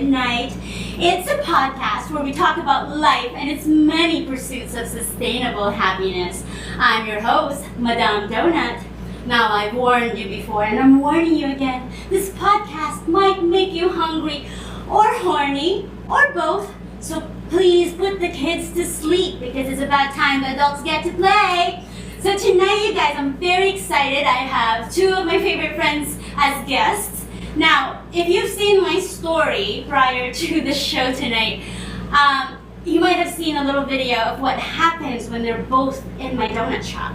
Midnight. It's a podcast where we talk about life and its many pursuits of sustainable happiness. I'm your host, Madame Donut. Now, I've warned you before and I'm warning you again. This podcast might make you hungry or horny or both. So please put the kids to sleep because it's about time the adults get to play. So tonight, you guys, I'm very excited. I have two of my favorite friends as guests. Now, if you've seen my story prior to the show tonight, you might have seen a little video of what happens when they're both in my donut shop.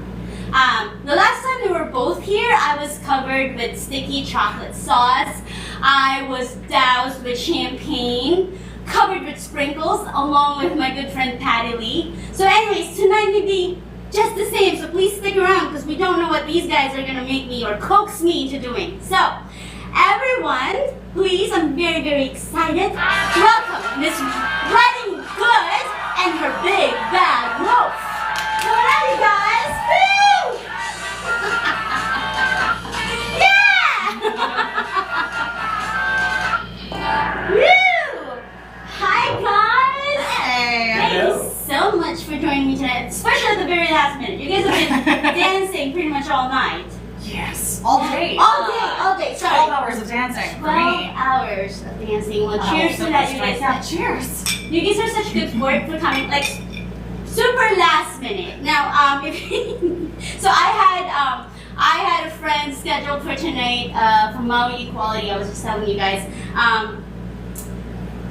The last time they were both here, I was covered with sticky chocolate sauce. I was doused with champagne, covered with sprinkles, along with my good friend Patty Lee. So anyways, tonight may be just the same, so please stick around because we don't know what these guys are going to make me or coax me into doing. So, everyone, please, I'm very, very excited. Welcome Miss Riding Good and Her Big Bad Wulf. Come on, you guys. Woo! Yeah! Woo! Hi, guys. Hey. Thank you so much for joining me tonight, especially at the very last minute. You guys have been dancing pretty much all night. Yes, all day. All day. Sorry. 12 hours of dancing for 12 me. hours of dancing. Well, cheers to that, you guys. Yeah, cheers. You guys are such good sport for coming, like, super last minute. Now, so I had a friend scheduled for tonight from Maui Equality. I was just telling you guys.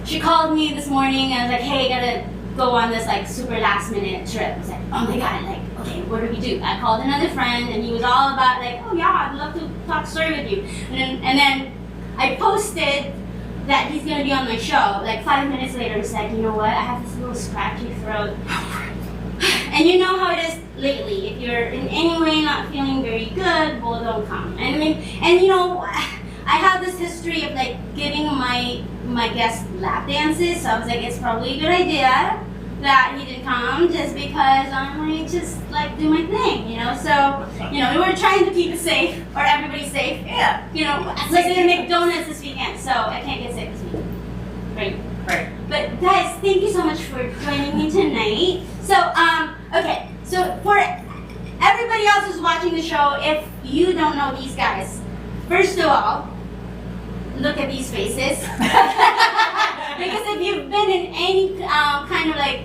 She called me this morning and I was like, hey, I gotta go on this like super last minute trip. I was like, oh my god, like, okay, what do we do? I called another friend and he was all about like, oh yeah, I'd love to talk story with you. And then I posted that he's gonna be on my show. Like 5 minutes later, he's like, you know what? I have this little scratchy throat. And you know how it is lately. If you're in any way not feeling very good, well, don't come. And I mean, and you know, I have this history of like giving my guests lap dances, so I was like, it's probably a good idea that he didn't come just because I might just like do my thing, you know. So, you know, we were trying to keep it safe or everybody safe. Yeah. You know, let's say make donuts this weekend, so I can't get sick this weekend. Right. Right. But guys, thank you so much for joining me tonight. So, okay, so for everybody else who's watching the show, if you don't know these guys, first of all, look at these faces. Because if you've been in any kind of like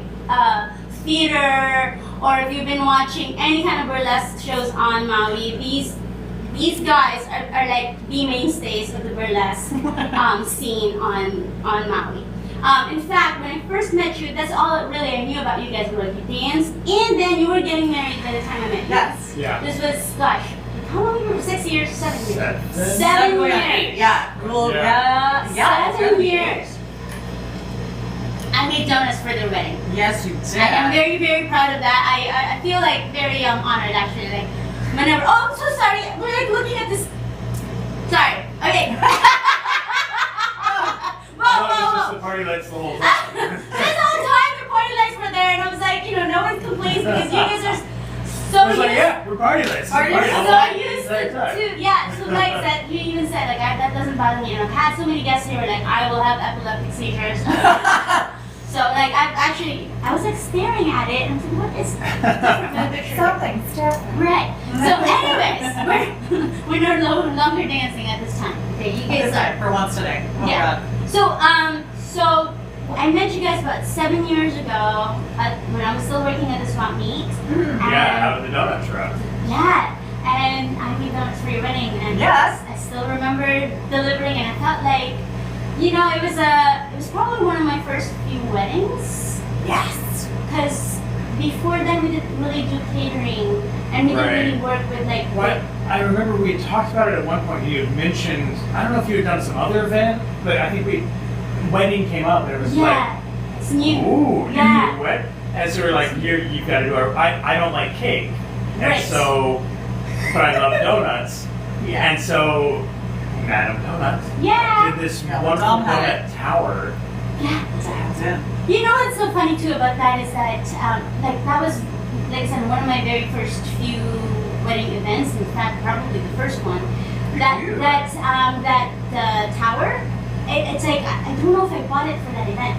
theater, or if you've been watching any kind of burlesque shows on Maui, these guys are like the mainstays of the burlesque scene on Maui. In fact, when I first met you, that's all really I knew about you guys. Were like you danced, and then you were getting married by the time I met you. Yes. Yeah. This was, gosh, how long were you? 6 years, 7 years? 7 years. Yeah. Well, yeah. 7 years. I made donuts for their wedding. Yes, you did. I'm very, very proud of that. I feel like very honored actually. Like whenever. Oh, I'm so sorry. We're like looking at this. Sorry. Okay. Whoa. The party lights the whole time. This whole time the party lights were there, and I was like, you know, no one complains because you guys are so used. Like, yeah, we're party lights. So used to Yeah. so like that. You even said like that doesn't bother me. And I've had so many guests here where like I will have epileptic seizures. So like I was like staring at it and I was like, what is Something's different. right? So anyways, we're no longer dancing at this time. Okay, you guys are. For once today. Oh, Yeah. God. So I met you guys about 7 years ago when I was still working at the swap meet. Yeah, out of the donut truck. Yeah, and I made donuts for your wedding, and Yes. I still remember delivering, and I felt like, you know, it was probably one of my first few weddings. Yes. Because before then we didn't really do catering, and we didn't really work with like. What? I remember we talked about it at one point. You had mentioned, I don't know if you had done some other event, but I think wedding came up and it was It's new. ooh, Yeah. you do what? And so we're like, you've got to do I don't like cake. And Right. so, but I love donuts. Yeah. And so, Madam Donuts Yeah. did this Yeah, wonderful Dom had donut tower. Yeah. Sounds in. You know what's so funny too about that is that like that was, like I said, one of my very first few wedding events. In fact, probably the first one. That tower it's like, I don't know if I bought it for that event.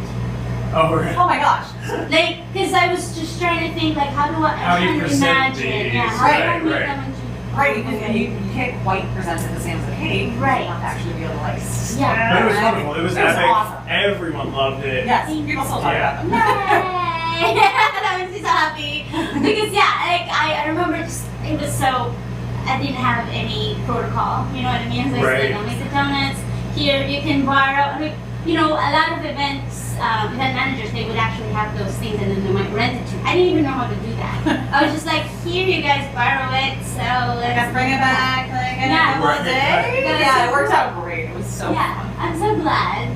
Oh, right. Oh my gosh. Like, because I was just trying to think, like, how do I, How I'm you trying to present imagine. these, Yeah, how do I right, make right. them into. Right, because you can't quite present it the same as a cake. Right. You have to actually be able to like Yeah. But it was wonderful. It was epic. awesome. Everyone loved it. Yes, people still talk about them. Yay! That makes me so happy. Because yeah, like I remember just it was so I didn't have any protocol. You know what I mean? So I Right. said, I'll make the donuts. Here you can borrow. I mean, you know, a lot of events, event managers, they would actually have those things and then they might rent it to you. I didn't even know how to do that. I was just like, here you guys borrow it, so let's Let's bring it back like in Yeah. a couple of Right. days. Yeah, it worked out great. It was so Yeah, fun. I'm so glad.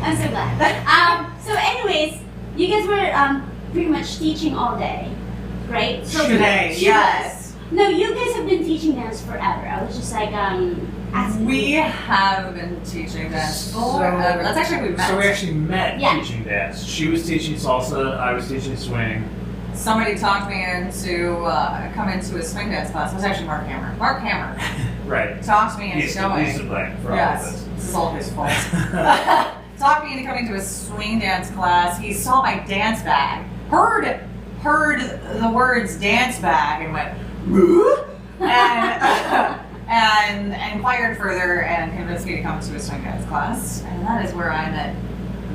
I'm so glad. So anyways, you guys were pretty much teaching all day, right? So Today, she yes. was. No, you guys have been teaching dance forever. I was just like, asking We you. have been teaching dance So- forever. That's actually we met. So we actually met Yeah. teaching dance. She was teaching salsa, I was teaching swing. Somebody talked me into come into a swing dance class. It was actually Mark Hammer. Mark Hammer Right. talked me into He's going. to blame for all Yes, of this is all his fault. Talked me into coming to a swing dance class. He saw my dance bag, heard the words dance bag, and went, "Woo?" and inquired further and convinced me to come to a swing dance class. And that is where I met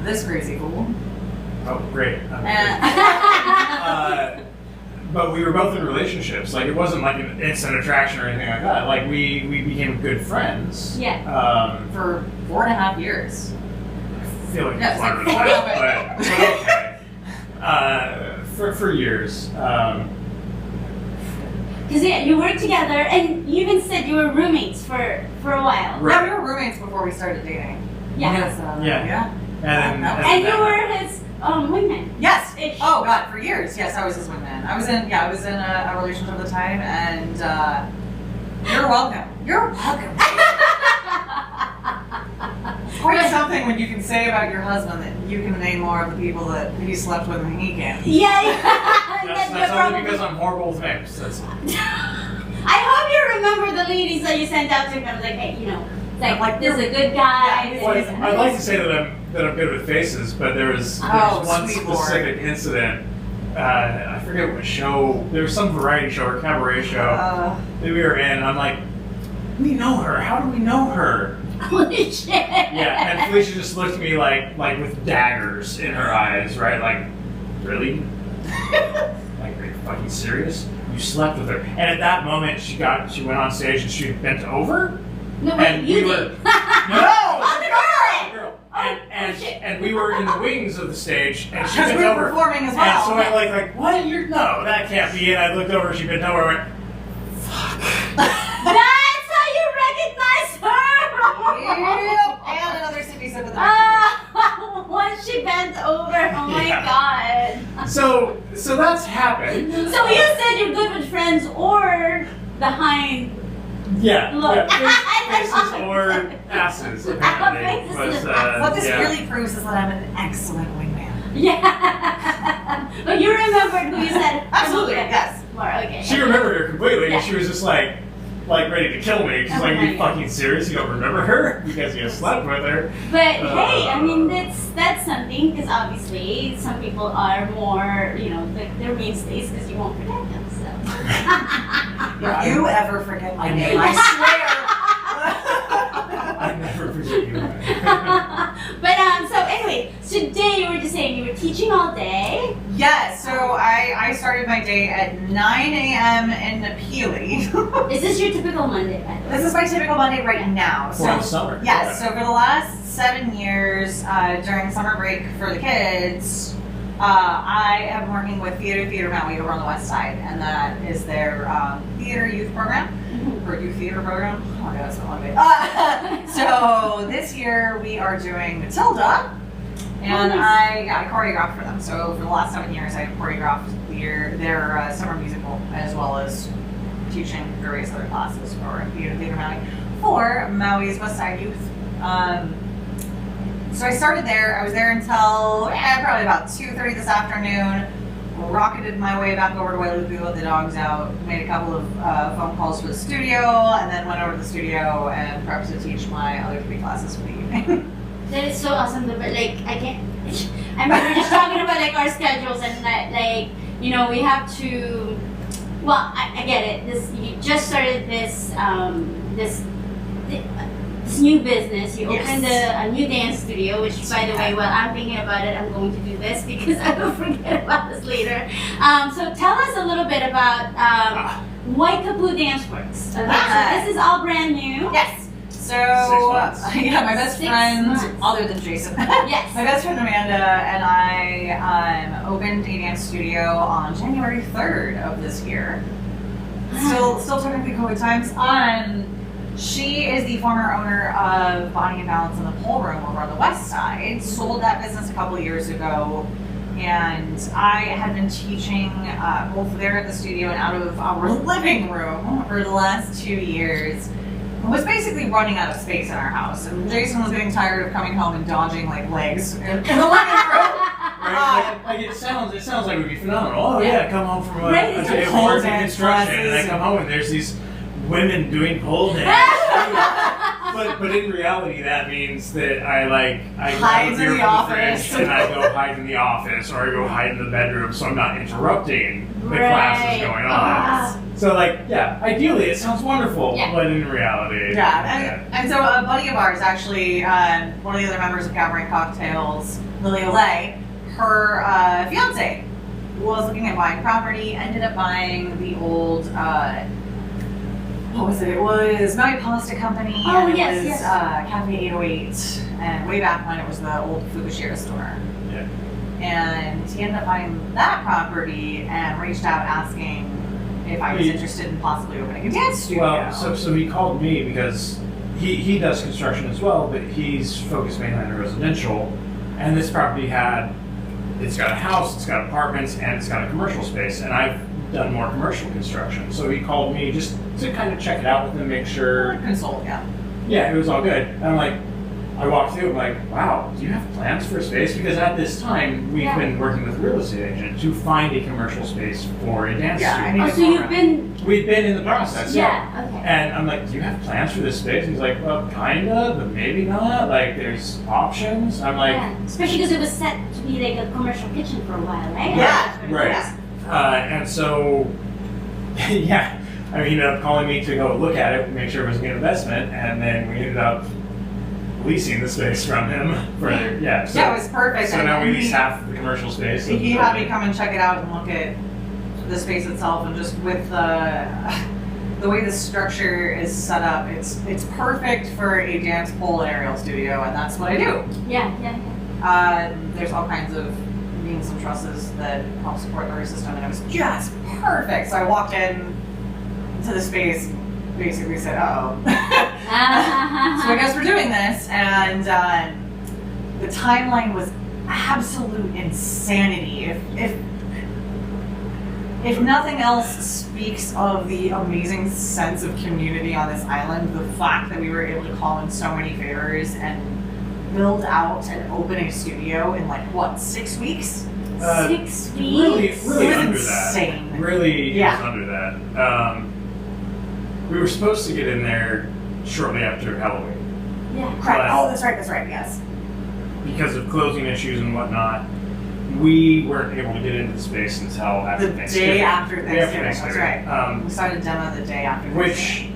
this crazy fool. Oh, great. And But we were both in relationships. Like, it wasn't like an instant attraction or anything like that. Like, we became good friends. Yeah. for 4.5 years. I feel like Yeah, it's it's longer like than that, but okay. For years. Because yeah, you worked together, and you even said you were roommates for a while. Right. Yeah, we were roommates before we started dating. Yeah. Because, Yeah. And And you were his wingman. Yes. Ish. Oh God, for years. Yes, I was his wingman. I was in a relationship at the time, and you're welcome. You're welcome. It's quite something when you can say about your husband that you can name more of the people that he slept with than he can. Yeah. that's only because I'm horrible with names. That's I hope you remember the ladies that you sent out to him. I was like, hey, you know, it's like this is a good guy. Yeah, Well, this is- I'd like to say that I'm good with faces, but there was one sweet Lord. specific incident. I forget what show. There was some variety show or cabaret show that we were in. And I'm like, we know her. How do we know her? Holy shit. Yeah, and Felicia just looked at me like with daggers in her eyes, right? Like, really? Like, are you fucking serious? You slept with her. And at that moment, she went on stage and she bent over. No, wait, And you we were- did. No! Oh, the girl! Girl. Oh, shit. And we were in the wings of the stage, and she Because bent we were over. performing as And well. so I like, what? No, that can't be it. I looked over, she bent over, and went, That's how you recognize her! Yep. And another sippy sip of the back. Once she bent over, oh my Yeah. god. so that's happened. So you said you're good with friends or behind. Yeah. Look. Yeah, faces or asses, apparently. Faces and What this yeah. really proves is that I'm an excellent wingman. Yeah. But you remembered who you said. Absolutely, Okay. yes. More, okay. She remembered her completely, Yeah. and she was just like ready to kill me. She's like, you fucking serious? You don't remember her? Because you slept with her. But hey, I mean that's something because obviously some people are more, you know, like their mainstays because you won't forget them. So. If you ever forget my name, I swear. I never forget you. But so anyway, today you were just saying you were teaching all day. Yes, so I started my day at 9 a.m. in Napili. Is this your typical Monday, by the way? This is my typical Monday right now. For the summer. Yes, so for the last 7 years, during summer break for the kids, I am working with Theater Maui over on the west side, and that is their theater youth program, or youth theater program. Oh my god, that's not long bit. So this year we are doing Matilda, and I choreographed for them. So for the last 7 years, I have choreographed their summer musical, as well as teaching various other classes for Theater Maui for Maui's West Side Youth. So I started there. I was there until probably about 2:30 this afternoon. Rocketed my way back over to Wailuku, let the dogs out, made a couple of phone calls for the studio, and then went over to the studio and prepped to teach my other 3 classes for the evening. That is so awesome. But like, I can't. I mean, we're just talking about like our schedules and like, you know, we have to. Well, I get it. You just started this new business. You opened a new dance studio, which, by the way, while I'm thinking about it, I'm going to do this because I will forget about this later. So tell us a little bit about White Kapoo Dance Works. Okay, so this is all brand new. Yes. So, yeah, my best 6 friend, months. other than Jason, Yes. my best friend Amanda and I opened a dance studio on January 3rd of this year. Still technically COVID times. She is the former owner of Body and Balance in the Pole Room over on the west side. Sold that business a couple of years ago. And I had been teaching both there at the studio and out of our living room for the last 2 years. Was basically running out of space in our house, and Jason was getting tired of coming home and dodging like legs in the living room. Right? Like it sounds like it would be phenomenal. Oh yeah, come home from a day of pole work and dance construction, and classes. I come home and there's these women doing pole dance. but in reality, that means that I Hide grab a in beer the from office. fridge and I go hide in the office, or I go hide in the bedroom, so I'm not interrupting the classes going on. So ideally it sounds wonderful, but in reality, and so a buddy of ours, actually, one of the other members of Cabaret Cocktails, Lily Olay, her fiance was looking at buying property, ended up buying the old, what was it? It was Maui Pasta Company, Oh, and yes, it was yes. Cafe 808, and way back when it was the old Fukushira store. Yeah. And he ended up buying that property and reached out asking if I was interested in possibly opening a dance studio. Well, so he called me because he does construction as well, but he's focused mainly on residential. And this property it's got a house, it's got apartments, and it's got a commercial space. And I've done more commercial construction. So he called me just to kind of check it out with him, make sure. Consult, yeah. Yeah, it was all good. And I'm like, I walked through, I'm like, wow, do you have plans for a space? Because at this time, we've been working with a real estate agent to find a commercial space for a dance studio. Oh, so you've been. We've been in the process. Yeah. Okay. And I'm like, do you have plans for this space? And he's like, well, kinda, but maybe not. Like, there's options. I'm like, Especially because it was set to be like a commercial kitchen for a while, right? Yeah. right. Yeah. And so, he ended up calling me to go look at it, make sure it was a good investment, and then we ended up leasing the space from him for so, it was perfect. So now we lease half the commercial space. He had me come and check it out and look at the space itself, and just with the way the structure is set up, it's perfect for a dance pole and aerial studio, and that's what I do. There's all kinds of beams and trusses that help support the root system, and it was just perfect. So I walked in to the space, basically said, "Uh-oh." So I guess we're doing this, and the timeline was absolute insanity. If nothing else speaks of the amazing sense of community on this island, the fact that we were able to call in so many favors and build out and open a studio in 6 weeks? 6 weeks? Really It was under insane. that. Really was under that. We were supposed to get in there shortly after Halloween. Correct. Oh, that's right, yes. Because of closing issues and whatnot, we weren't able to get into the space until after The Thanksgiving. day after Thanksgiving, that's right. We started demo the day after Which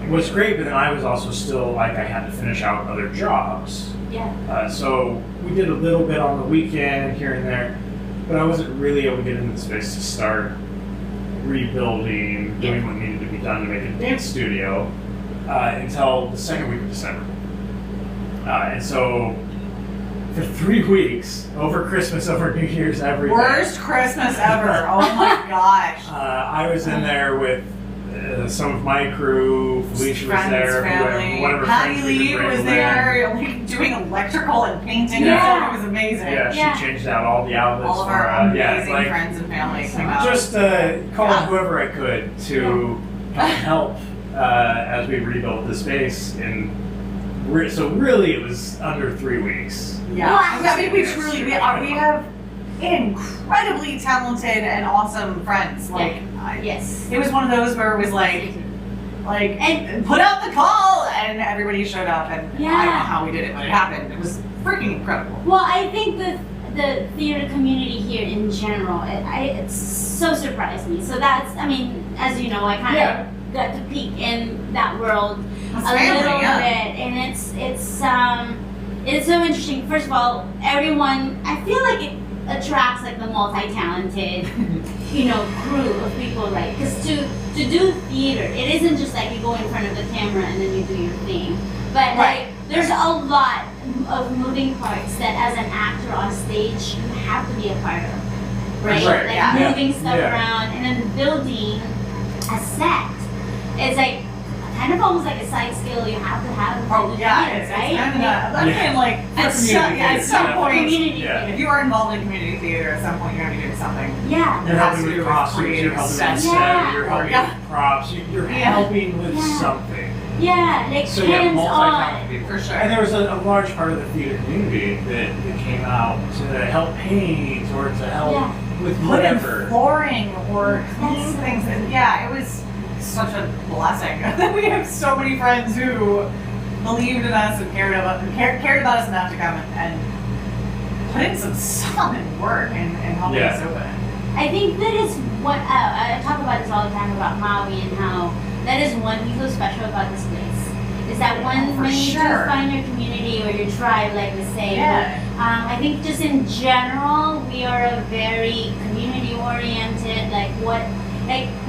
was great, but then I was also still I had to finish out other jobs. So we did a little bit on the weekend here and there, but I wasn't really able to get into the space to start rebuilding, doing what needed to be done to make a dance studio until the second week of December. And so for 3 weeks, over Christmas, over New Year's, every Worst Christmas ever. Oh my gosh. I was in there with some of my crew. Felicia was Friends, there. family. One of her Patty friends we could Lee bring was there doing electrical and painting. Yeah. It was amazing. Yeah, she changed out all the outlets. All of our amazing like, friends and family came out. just calling whoever I could to help as we rebuilt the space. And so really, it was under 3 weeks. Yeah, I mean, we have incredibly talented and awesome friends. It was one of those where it was like, Like, And- put out the call, and everybody showed up, and I Yeah. don't know how we did it, but it happened. It was freaking incredible. Well, I think the theater community here in general, it's so surprised me. So that's, I mean, as you know, I kind of Yeah. got to peek in that world It's a family, little yeah. bit, and it's so interesting. First of all, everyone, I feel like it attracts like the multi-talented, crew of people, right? Because to do theater, it isn't just like you go in front of the camera and then you do your thing, but Right. like there's a lot of moving parts that as an actor on stage you have to be a part of, right? Right, Like yeah. moving stuff Yeah. around and then building a set. It's like kind of almost like a side skill you have to have. Oh, in yeah, theater, it's right? kind of that. I'm Yeah. saying, like, at community some, theater, at some yeah. point, Community Yeah. theater. if you are involved in community theater, at some point you're going to be doing something. Yeah. You're It has helping to with do with costumes, you're creative helping with sense. set, Yeah. you're helping Yeah. with props, you're Yeah. helping with Yeah. something. Yeah, like So you have hands multi-talented on. people. For sure. And there was a large part of the theater community that came out to help paint or to help Yeah. with Put in whatever. flooring or clean That's- things. And yeah, it was such a blessing. We have so many friends who believed in us and cared about us enough to come and put in some solid work and helping Yeah. us open. I think that is what I talk about this all the time about Maui and how that is one thing so special about this place. Is that Oh, for when you sure. do find your community or your tribe, like we say. Yeah. I think just in general, we are a very community oriented. Like when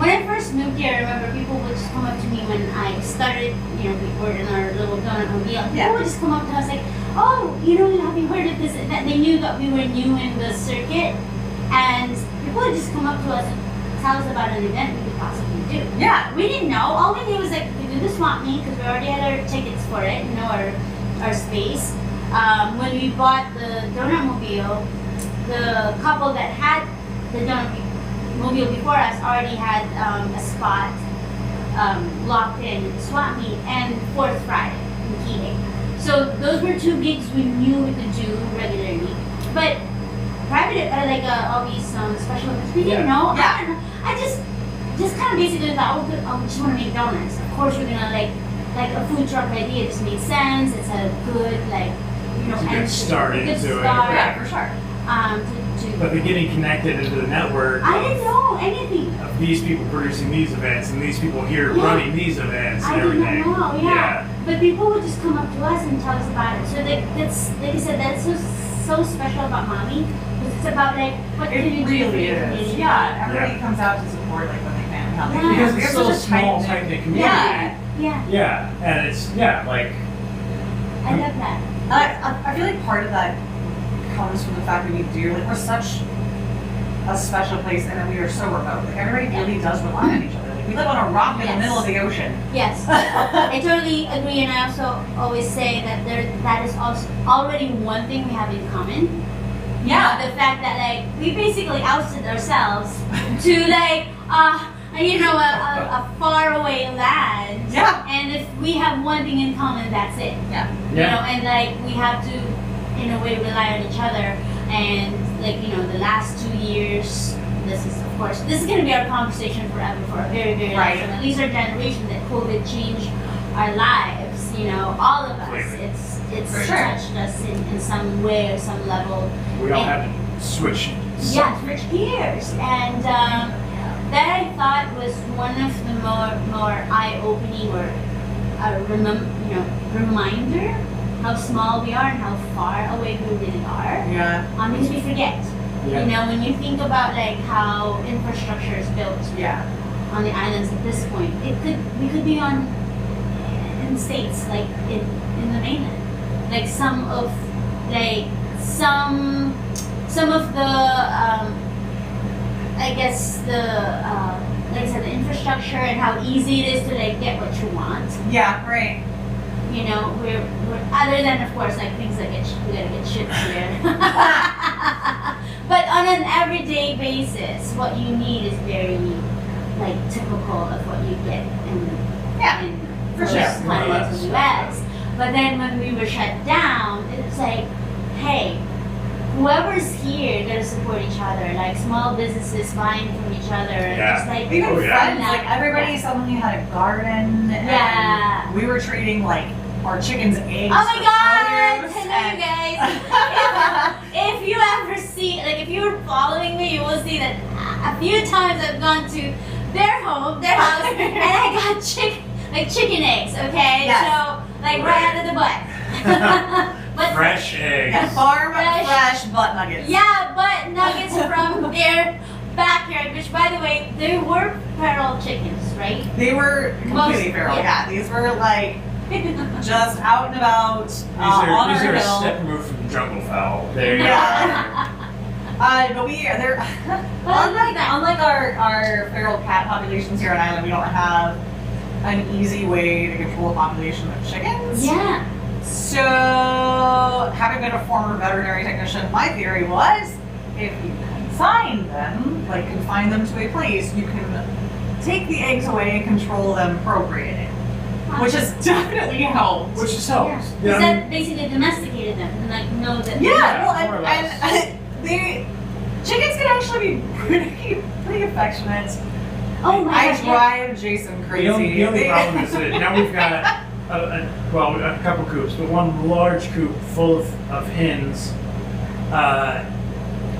I first moved here, I remember people would just come up to me when I started. We were in our little donut mobile. People Yeah. would just come up to us like, "Oh, have you heard of this?" And that they knew that we were new in the circuit, and people would just come up to us and tell us about an event we could possibly do. Yeah. We didn't know. All we knew was like we do the swap meet because we already had our tickets for it, our space. When we bought the donut mobile, the couple that had the donut mobile before us already had a spot locked in swap meet and Fourth Friday in Keating. So those were two gigs we knew we could do regularly, but private all these special events we didn't Yeah. know. Yeah. I don't know. I just kind of basically thought, we just want to make donuts. Of course, we're gonna like a food truck idea. Just made sense. It's a good It's a good entry- start good into it. start, Yeah, for sure. But the getting connected into the network I didn't know anything. of these people producing these events and these people here Yeah. running these events and I did everything. not know, yeah. But people would just come up to us and tell us about it. So that's like I said, that's so special about Mommy. Because it's about what can you It do for really your is. community? Yeah, everybody Yeah. comes out to support when they can. How they Yeah. can. Because We it's have so such a small, tight-knit- tight-knit community. Yeah. Yeah, Yeah, and it's like I love that. I feel like part of that comes from the fact that we're such a special place and that we are so remote. Like everybody really does rely on each other. Like we live on a rock in Yes. the middle of the ocean. Yes, I totally agree, and I also always say that that is also already one thing we have in common. Yeah. The fact that we basically ousted ourselves to a faraway land. Yeah. And if we have one thing in common, that's it. Yeah. Yeah. And we have to, in a way, rely on each other. And the last 2 years, this is going to be our conversation forever for a very, very long Right. time. At least our generation, that COVID changed our lives. All of us. Completely. It's For sure. touched us in some way or some level. we all And- had to switch. Yeah, switch gears, and that I thought was one of the more eye-opening or reminder how small we are and how far away we really are. Yeah. Because we forget. Yeah. When you think about how infrastructure is built Yeah. on the islands at this point, we could be in states in the mainland. Some of the like I said, the infrastructure and how easy it is to get what you want. Yeah. Right. We're other than of course things that we gotta get shipped here. But on an everyday basis, what you need is very typical of what you get Yeah, in for most sure. More or continents in the less. US. But then when we were shut down, it's hey, whoever's here, they'll support each other. Like small businesses buying from each other. Yeah. Just like Even Oh, yeah. friends, like everybody suddenly had a garden. Yeah. And we were trading like our chicken's eggs. Oh my for god! produce, Hello, and- you guys. if you ever see, like, if you're following me, you will see that a few times I've gone to their house, and I got chicken eggs. Okay, Yes. so like right out of the butt. But Fresh eggs. Yeah, farm Fresh. fresh butt nuggets. yeah, but nuggets from their backyard. Which, by the way, they were feral chickens, right? They were completely Most- feral. yeah. Yeah, these were like just out and about These on are our a hill. step removed from jungle fowl. There you Yeah. But they're love that. unlike our feral cat populations here on island, we don't have an easy way to control a population of chickens. Yeah. So, having been a former veterinary technician, my theory was if you confine them to a place, you can take the eggs away and control them procreating, which has definitely helped. Which is Yeah. helps. Is Yeah, I that basically domesticated them and like know that? Yeah, well, more or less. and the chickens can actually be pretty affectionate. Oh my I gosh. drive Jason crazy. The only problem is that now we've got a couple coops, but one large coop full of hens.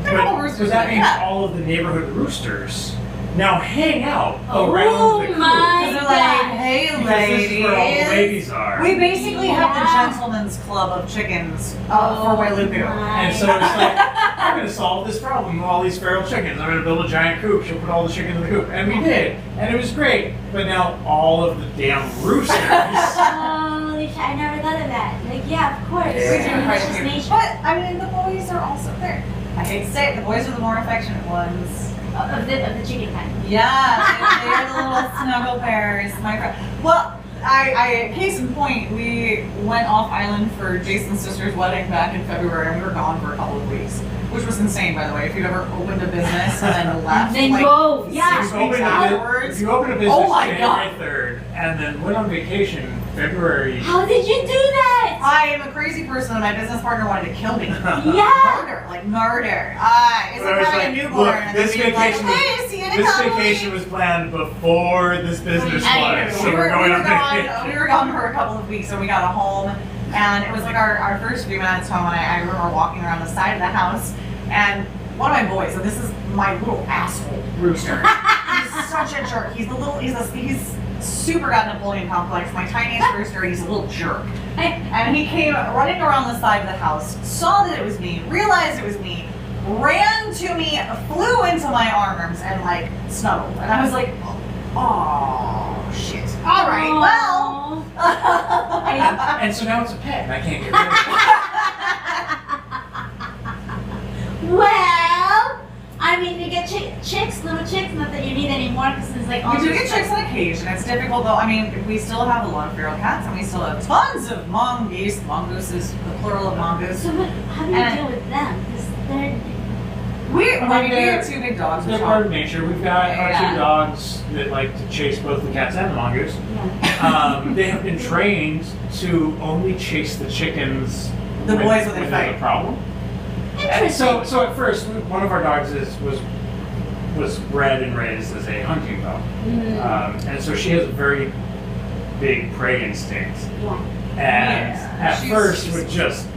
They're all roosters, But that means yeah. all of the neighborhood roosters now hang out Oh around the coop. my Because they're gosh. like, hey Because this is where all the ladies. babies are. We basically have the Yeah. gentleman's club of chickens Oh for Wailuku. my And so it's like, I'm going to solve this problem with all these feral chickens. I'm going to build a giant coop. She'll put all the chickens in the coop. And we did. And it was great. But now all of the damn roosters. Holy shit, I never thought of that. Like, yeah, of course. Yeah. It's just nature. But I mean, the boys are also there. I hate to say it, the boys are the more affectionate ones. Of the chicken kind. Yeah, they're the little snuggle bears. My friend. Well, I case in point, we went off island for Jason's sister's wedding back in February, and we were gone for a couple of weeks, which was insane, by the way. If you've ever opened a business and then left, Then like, go. If Yeah. you open a afterwards. if you open a business Oh my January 3rd and then went on vacation February. How did you do that? I am a crazy person, and my business partner wanted to kill me. Yeah. Murder, like murder. It's But I like was having like, a newborn, look, and then this being like, vacation was- hey, see you in a This couple vacation weeks. was planned before this business I was, know. so we're going on vacation. We were gone for a couple of weeks, and we got home, and it was like our first few minutes home, and I remember walking around the side of the house, and one of my boys, and this is my little asshole rooster. He's such a jerk. He's super got Napoleon complex. My tiniest rooster, he's a little jerk. And he came running around the side of the house, saw that it was me, realized it was me, ran to me, flew into my arms, and like snuggled. And I was like, oh shit. All right, well. And so now it's a pet, and I can't get rid of it. Well, I mean, you get chicks, little chicks. Not that you need any more, because it's like all We do this get chicks on occasion. It's difficult though. I mean, we still have a lot of feral cats, and we still have tons of mongoose. Mongoose is the plural of mongoose. So how do you And- deal with them? Because they're We they're- have two big dogs. They're which part are- of nature. We've got our Yeah. two dogs that like to chase both the cats and the mongoose. yeah. They have been trained to only chase the chickens. The boys when they there's fight. a problem. And Interesting. so at first, one of our dogs was bred and raised as a hunting dog, and so she has a very big prey instinct. Yeah. And Yeah, at she's- first she's- would just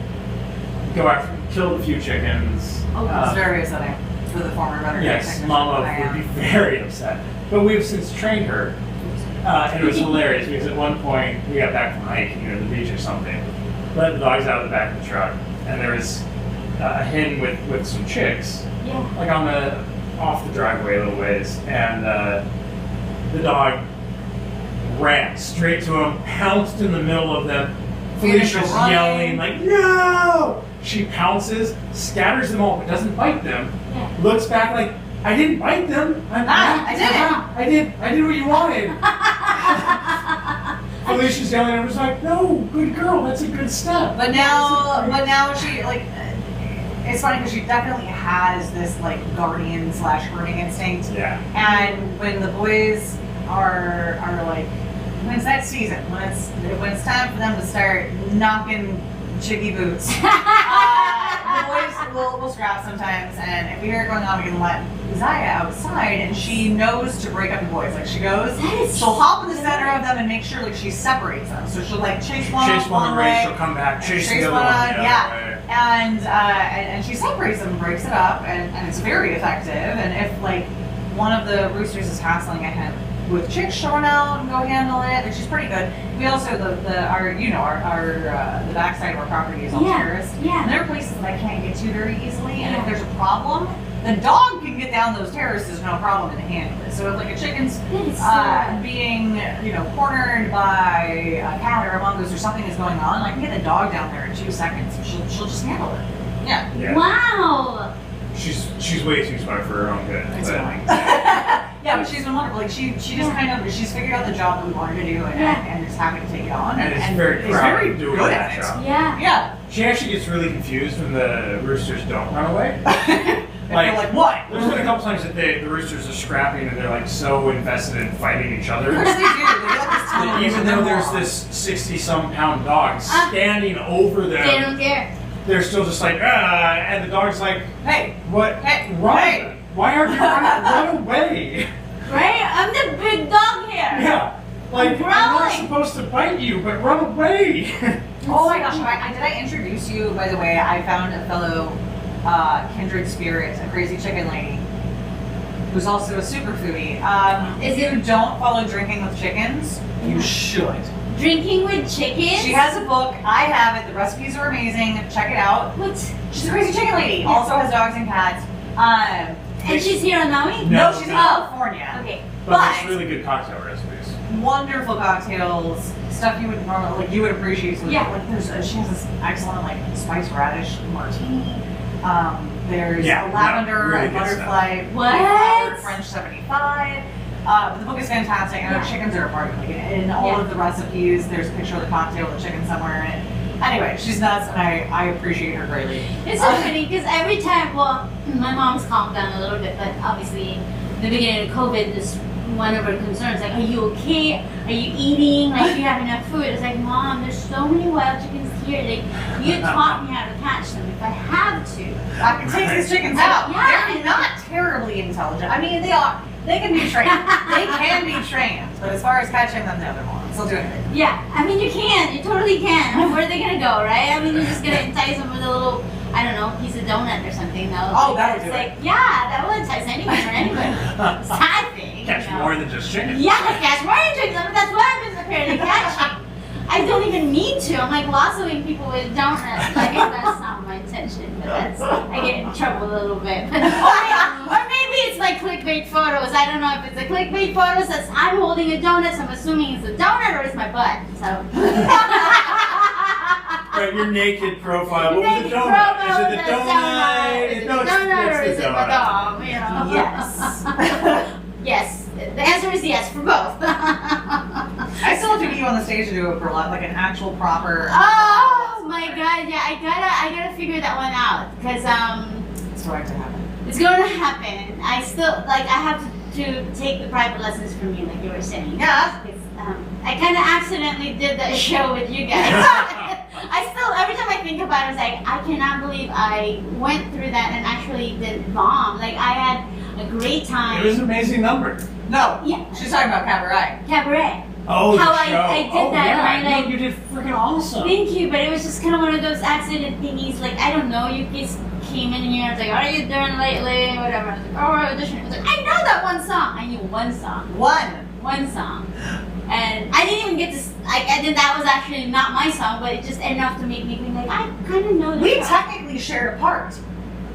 go after, kill a few chickens. Oh, It's very upsetting for the former veterinary Yes, technician Mama that I would be am. very upset. But we've since trained her, and it was hilarious because at one point we got back from hiking or the beach or something, let the dogs out of the back of the truck, and there was a hen with some chicks, Yeah. like off the driveway a little ways, and the dog ran straight to him, pounced in the middle of them. Felicia's running. yelling like, "No!" She pounces, scatters them all, but doesn't bite them. Yeah. Looks back like, "I didn't bite them. I did what you wanted." Felicia's yelling, and I was like, "No, good girl. That's a good step." But now she like. It's funny because she definitely has this like guardian / grooming instinct. Yeah. And when the boys are like, when it's that season, when it's time for them to start knocking chicky boots, the boys we'll scrap sometimes, and if we hear it going on, we can let Zaya outside, and she knows to break up the boys. Like she goes, she'll hop in the center of them and make sure like she separates them. So she'll like chase one away, way, she'll come back, chase the other one. Right. And she separates them, breaks it up, and it's very effective. And if like one of the roosters is hassling at him with chicks showing out and go handle it, like she's pretty good. We also the backside of our property is all terraced. Yeah. And there are places that I can't get to very easily, and if there's a problem, the dog can get down those terraces no problem and handle it. So if like a chicken's being cornered by a cat or a mongoose or something is going on, I can get the dog down there in 2 seconds and she'll just handle it. Yeah. Wow. She's way too smart for her own good. It's annoying. Yeah, but she's been wonderful. Like she just kind of she's figured out the job that we want her to do and is happy to take it on. And it's very proud of doing that job. Yeah. She actually gets really confused when the roosters don't run away. Like what? There's been a couple times that the roosters are scrapping and they're like so invested in fighting each other. Of course they do. They got this tunnel. Even though there's this 60-some pound dog standing over them, They don't care. they're still just like, and the dog's like, Hey, what? Hey, Run! hey. Why aren't you running? Run away! Right? I'm the big dog here. Yeah. Like, I'm not supposed to bite you, but run away! oh my gosh, did I introduce you, by the way, I found a fellow kindred spirit, a crazy chicken lady, who's also a super foodie. If you don't follow Drinking with Chickens, you should. Drinking with Chickens? She has a book, I have it, the recipes are amazing, check it out. What? She's a crazy chicken lady, also has dogs and cats. And she's here on Maui? No, she's in California. Okay. But makes really good cocktail recipes. Wonderful cocktails, stuff you would normally you would appreciate. So like she has this excellent like spiced radish martini. There's a lavender really and butterfly French 75. But the book is fantastic, and our chickens are a part of it. Like, in all of the recipes, there's a picture of the cocktail with the chicken somewhere in it. Anyway, she's nuts, and I appreciate her greatly. It's so funny because every time, well, my mom's calmed down a little bit, but obviously, in the beginning of COVID, this one of her concerns, like, are you okay? Are you eating? Like, do you have enough food? It's like, Mom, there's so many wild chickens here. Like, you taught me how to catch them if I have to. I can take these chickens out. Yeah, they're not terribly intelligent. I mean, they are. They can be trained. They can be trained. But as far as catching them, no, they're not. They'll do anything. Yeah, I mean, you can. You totally can. I mean, where are they going to go, right? I mean, you're just going to entice them with a little, I don't know, piece of donut or something. Oh, that'll do it. Yeah, that will entice anyone or anybody. It's that thing. Catch more than just chicken. Yeah, catch more than chickens. I mean, that's what I've been apparently catching. I don't even mean to. I'm like lassoing people with donuts. Like, that's not my intention, but I get in trouble a little bit. But, or maybe it's like clickbait photos. I don't know if it's a clickbait photo says I'm holding a donut, so I'm assuming it's a donut or it's my butt. So. Right, your naked profile. What was the donut? Profile, is it the donut? Is it the donut or is it my dog? You know? Yes. Yes. The answer is yes for both. I still have to get you on the stage to do a burlesque, like an actual proper. Oh my god! Yeah, I gotta figure that one out because It's going to happen. It's going to happen. I still I have to take the private lessons from you, like you were saying. Yeah. I kind of accidentally did that show with you guys. I still, every time I think about it, it's like, I cannot believe I went through that and actually did bomb. Like, I had a great time. It was an amazing number. No. Yeah. She's talking about cabaret. Cabaret. Oh, How the show. I did that, Yeah, and I, like, you did freaking awesome. Thank you, but it was just kind of one of those accident thingies. Like, I don't know, you just came in here and was like, what are you doing lately? Whatever. I was like, oh, we're auditioning. I was like, I know that one song. I knew one song. One song. And I didn't even get to, I did, that was actually not my song, but it just enough to make me think, like, I kind of know this We song. technically shared a part.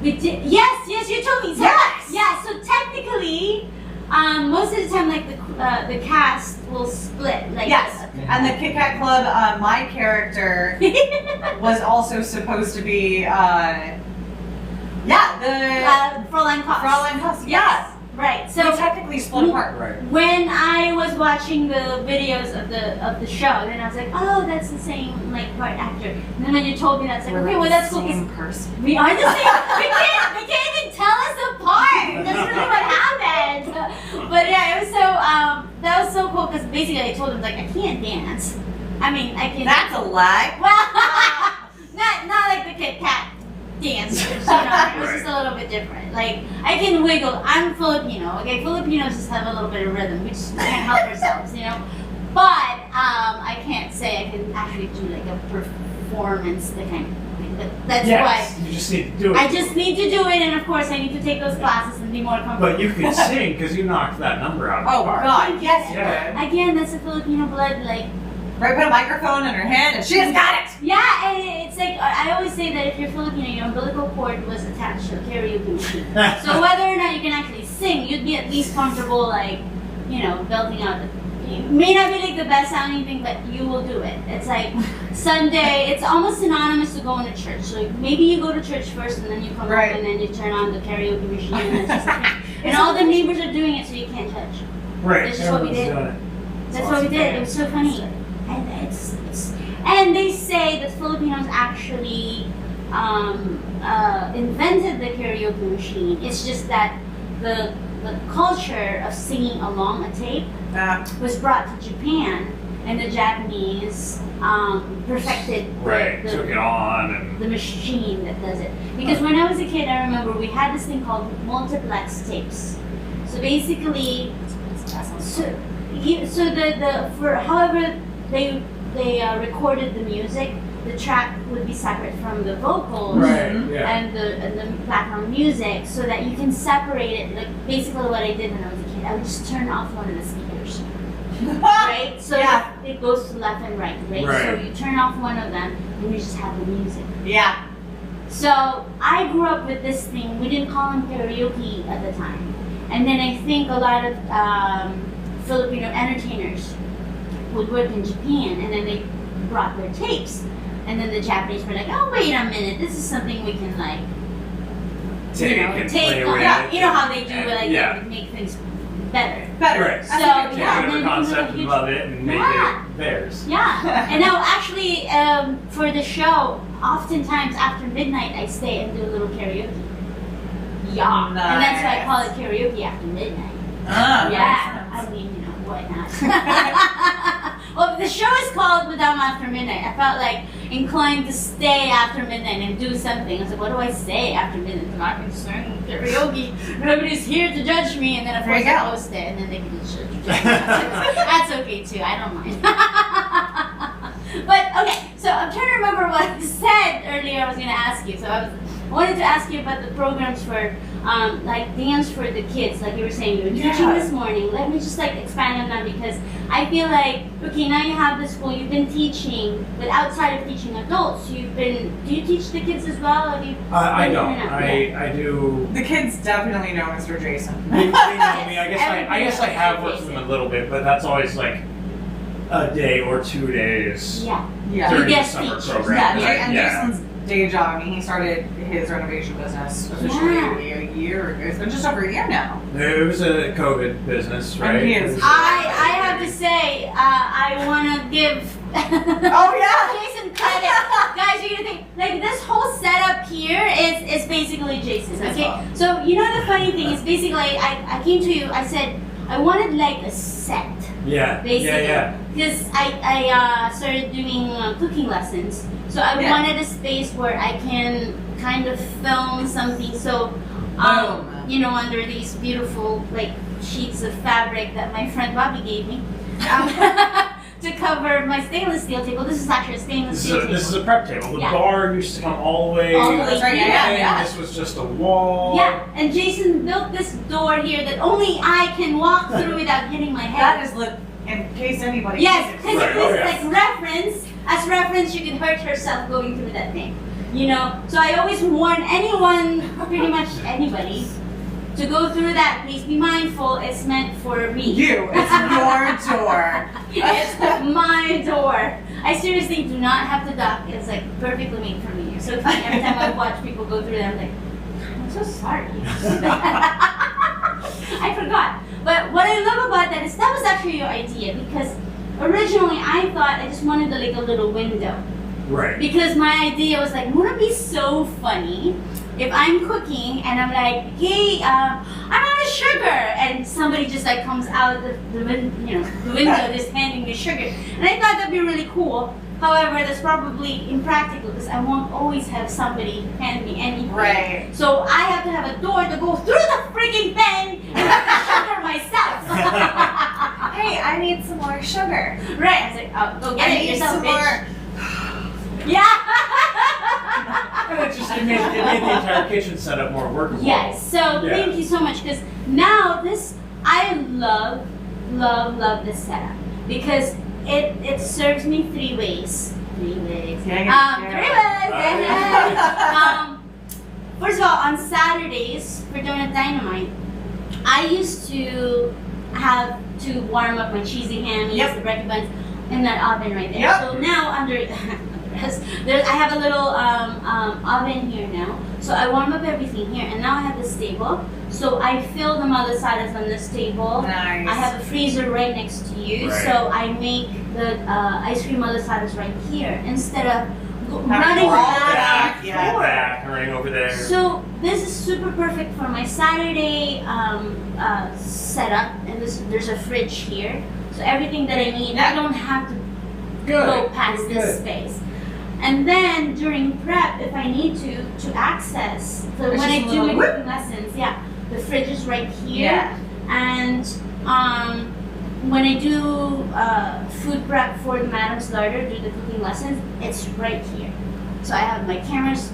We did, yes, you told me. So, Yes. Yeah, so technically, most of the time, like, the cast will split. Like, Yes. And the Kit Kat Club, my character was also supposed to be, Fräulein Kost. Fräulein Kost, yeah. Right, So so we technically split apart. Right. when I was watching the videos of the show, then I was like, oh, that's the same like part actor. And then when you told me that, I was like, okay, well that's cool. 'Cause Same person. we are the same. They can't even tell us apart. That's really what happened. But yeah, it was so that was so cool because basically I told him like I can't dance. I mean I can. That's a lie. Well, not like the Kit Kat dancers, you know, it was just a little bit different. Like, I can wiggle. I'm Filipino, okay? Filipinos just have a little bit of rhythm. We just can't help ourselves, you know? But I can't say I can actually do like a performance, the kind of thing. That's Yes, you just need to do it. I just need to do it, and of course I need to take those classes and be more comfortable. But you could sing because you knocked that number out of the Oh park. God, yes, Yeah. you Again, that's a Filipino blood, like, did. Right, put a microphone in her hand and she's got it. yeah, and it's like, I always say that if you're Filipino, your umbilical cord was attached to a karaoke machine. So whether or not you can actually sing, you'd be at least comfortable, like, you know, belting out the, it may not be like the best sounding thing, but you will do it. It's like Sunday, it's almost synonymous to going to church. So maybe you go to church first and then you come Right. home and then you turn on the karaoke machine and it's just like, and all the neighbors are doing it so you can't touch. Right. That's just what we everyone's did. doing it. That's what we did. It was so funny. And and they say that Filipinos actually invented the karaoke machine. It's just that the culture of singing along a tape was brought to Japan, and the Japanese perfected Right. Took it on and. the machine that does it. Because when I was a kid, I remember we had this thing called multiplex tapes. So basically, so the for however they recorded the music, the track would be separate from the vocals Right. Yeah. and the background music, so that you can separate it. Like basically, what I did when I was a kid, I would just turn off one of the speakers, right? So Yeah. it goes to left and right, right? Right. So you turn off one of them, and you just have the music. Yeah. So I grew up with this thing. We didn't call them karaoke at the time, and then I think a lot of Filipino entertainers would work in Japan, and then they brought their tapes, and then the Japanese were like, "Oh, wait a minute, this is something we can like, Take and play with yeah, it. you know how they do And- it, like yeah. they make things better." Better. Right. So, That's yeah, a good and Take then whatever concept you and can- love it and make Yeah. it theirs. Yeah, and now actually for the show, oftentimes after midnight, I stay and do a little karaoke. Yeah, and that's why I call it karaoke after midnight. Ah, Yeah, makes I mean, you know, why not? Well, the show is called Madame After Midnight. I felt like inclined to stay after midnight and do something. I was like, what do I say after midnight? I'm not going to sing karaoke. Nobody's here to judge me. And then, of There course, you I go. host it, and then they can just judge me. That's okay, too. I don't mind. But, okay, so I'm trying to remember what I said earlier I was going to ask you. So I wanted to ask you about the programs for like dance for the kids, like you were saying you were teaching this morning. Let me just like expand on that, because I feel like, okay, now you have the school, you've been teaching, but outside of teaching adults, do you teach the kids as well? Have you? I been don't. in and out? I do. The kids definitely know Mr. Jason. They know me. I guess I have worked with Everybody them a little bit, but that's always like a day or 2 days Yeah. Yeah. during the guest summer teachers. program. Yeah, Like, and Jason's day job, I mean, he started his renovation business officially Yeah. a year ago. It's been just over a year now. It was a COVID business, right? he is- I have to say, I want to give Oh, yeah. Jason credit. Guys, you're gonna think, like, this whole setup here is basically Jason's, okay? So, you know, the funny thing is basically, I came to you, I said, I wanted like a set, Yeah. basically. Yeah. Because I started doing cooking lessons. So I Yeah. wanted a space where I can kind of film something. So, Boom. you know, under these beautiful like sheets of fabric that my friend Bobby gave me to cover my stainless steel table. This is actually a stainless steel table. This is a prep table. The Yeah. bar used to come all the way. All the way That's right, here. yeah. This was just a wall. Yeah, and Jason built this door here that only I can walk through without hitting my head. That is, look, in case anybody Yes, needs it. because Right, it oh, was yeah. like as reference, you can hurt herself going through that thing. You know? So I always warn anyone, pretty much anybody, to go through that. Please be mindful, it's meant for me. You, it's your door. It's my door. I seriously do not have to duck. It's like perfectly made for me. So funny. Every time I watch people go through that, I'm like, I'm so sorry. I forgot. But what I love about that is that was actually your idea, because originally I thought I just wanted like a little window. Right. Because my idea was like, wouldn't it be so funny if I'm cooking and I'm like, hey, I'm out of sugar, and somebody just like comes out the window just handing me sugar. And I thought that'd be really cool. However, that's probably impractical because I won't always have somebody hand me anything. Right. So I have to have a door to go through the freaking thing and have the sugar myself. Hey, I need some more sugar. Right. I was like, oh, go get I it need yourself, some bitch. more. Yeah. And it made the entire kitchen setup more workable. Yes. So Yeah. thank you so much because now I love this setup because it serves me three ways. Three ways. First of all, on Saturdays for Donut Dynamite, I used to have to warm up my cheesy hammies, the bread buns, in that oven right there. Yep. So now I have a little oven here now. So I warm up everything here, and now I have this table. So I fill the malasadas on this table. Nice. I have a freezer right next to you, Right. so I make the ice cream malasadas right here instead of Having running all back. back, running over there. So this is super perfect for my Saturday setup, and there's a fridge here, so everything that I need, I don't have to go past this space. And then during prep, if I need to access, so when I do my cooking lessons, the fridge is right here. Yeah. And when I do food prep for the Madam's Larder, do the cooking lessons, it's right here. So I have my cameras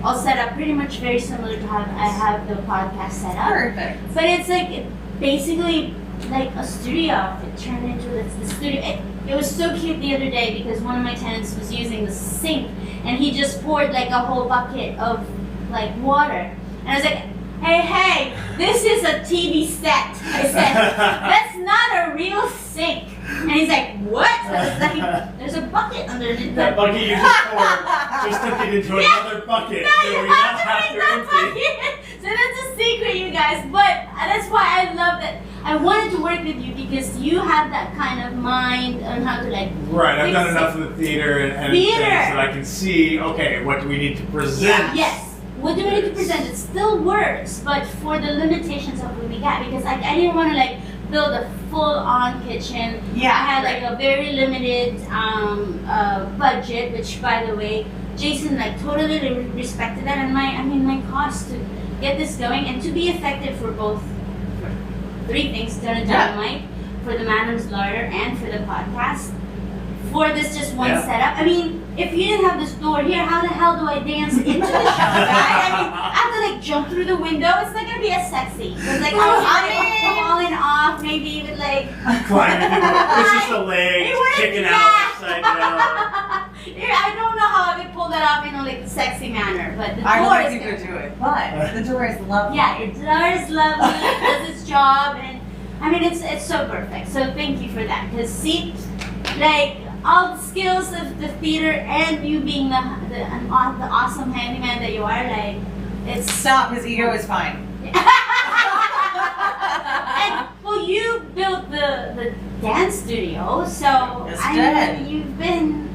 all set up pretty much very similar to how I have the podcast set up. Perfect. But it's like basically like a studio. It turned into the studio. It was so cute the other day because one of my tenants was using the sink and he just poured like a whole bucket of like water. And I was like, hey, this is a TV set. I said, that's not a real sink. And he's like, what? I was like, there's a bucket underneath That bucket you just poured, just took it into another bucket. No, so you we have now to have make to that empty. bucket. So that's a secret, you guys. But that's why I love that. I wanted to work with you because you have that kind of mind on how to like. Right, I've fix done it. enough of the theater and Theater. things that I can see, okay, what do we need to present? Yes. What do we need to present? It still works, but for the limitations of what we got, because I didn't want to like build a full-on kitchen. Yeah, I had like a very limited budget, which by the way, Jason like totally respected that, and my cost to get this going and to be effective for both, for three things: Donut Dynamite, for the Madam's Larder, and for the podcast. For this just one setup. I mean, if you didn't have this door here, how the hell do I dance into the shop, right? I mean, I have to like jump through the window. It's not gonna be as sexy. It's like I'm falling off, maybe even like Climbing through it's just a leg kicking out upside down. I don't know how I could pull that off in a like sexy manner, but the I door don't is think you good. could do it, but the door is lovely. Yeah, the door is lovely. It does its job, and I mean it's so perfect. So thank you for that. Cause see, like. All the skills of the theater and you being the awesome handyman that you are, like, it's... Stop, his ego is fine. And, well, you built the dance studio, so, Yes, I mean, you've been,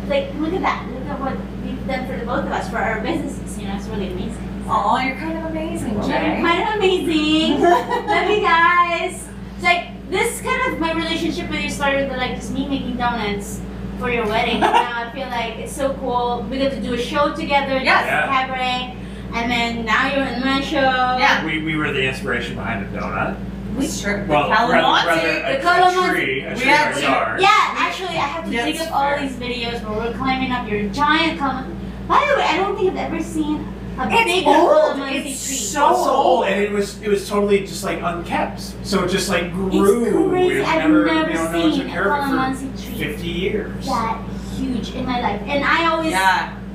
like, look at that. Look at what you've done for the both of us, for our businesses, you know, it's really amazing. Oh, you're kind of amazing, Jay. Kind of amazing. Love you guys. It's like, this kind of my relationship with you started with like just me making donuts for your wedding. And now I feel like it's so cool. We got to do a show together, cabaret, and then now you're in my show. Yeah. We were the inspiration behind the donut. It's true. Well, rather The a calamansi. tree in We had our yard. Yeah, actually, I have to dig up all these videos where we're climbing up your giant calamansi. By the way, I don't think I've ever seen a big calamansi tree. It's So old, and it was totally just like unkept. So it just like grew. It's crazy. It I've never, never no one seen took a care of it calamansi for tree 50 years. that huge in my life, and I always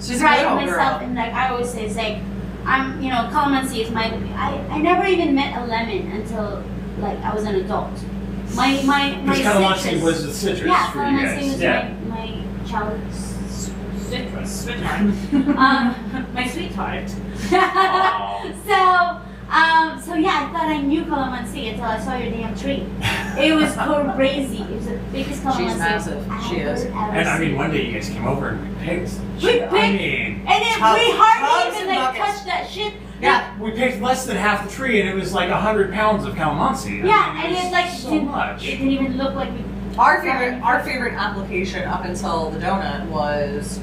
She's a pride good old myself girl. in like I always say it's like I'm calamansi is my I never even met a lemon until like I was an adult. My Because calamansi citrus, was the citrus yeah, for you calamansi guys. was my childhood sweetheart. My sweetheart. So yeah, I thought I knew calamansi until I saw your damn tree. It was crazy. It was the biggest calamansi She's massive. She is. And I mean, one day you guys came over and we picked. We I picked- mean, And then Tubs- we hardly tubs even and like buckets. touched that shit Yeah. We picked less than half the tree, and it was like 100 pounds of calamansi. Yeah, I and mean, it's like so much. It didn't even look like we. Our favorite application up until the donut was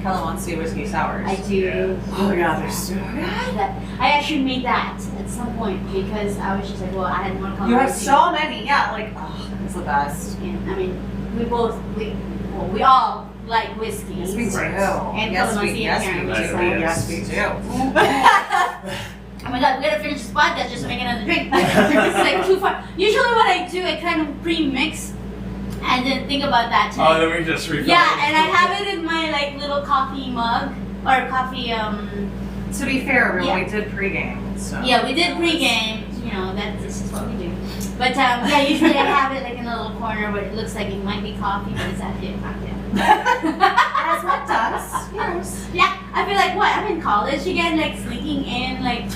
calamansi whiskey sours. I do. Yeah. Oh my god, they're so good. I actually made that at some point because I was just like, well, I had one color. You have so many, yeah. Like, oh, it's the best. And I mean, we all like whiskey. Yes, we do. Right. And yes, calamansi we, yes, we apparently, do. so- Yes, we do. Oh my god, we gotta finish this podcast just to make another drink. It's like too far. Usually what I do, I kind of pre-mix and then think about that too. Oh, then we just refill. Yeah, and I have it in my like little coffee mug or coffee. To be fair, Yeah. we did pregame. So. Yeah, we did pregame. You know that this is what we do. But yeah, usually I have it like in a little corner where it looks like it might be coffee, but it's actually a cocktail. As one does. Yes. Yeah, I feel like what? I'm in college again, like sneaking in like.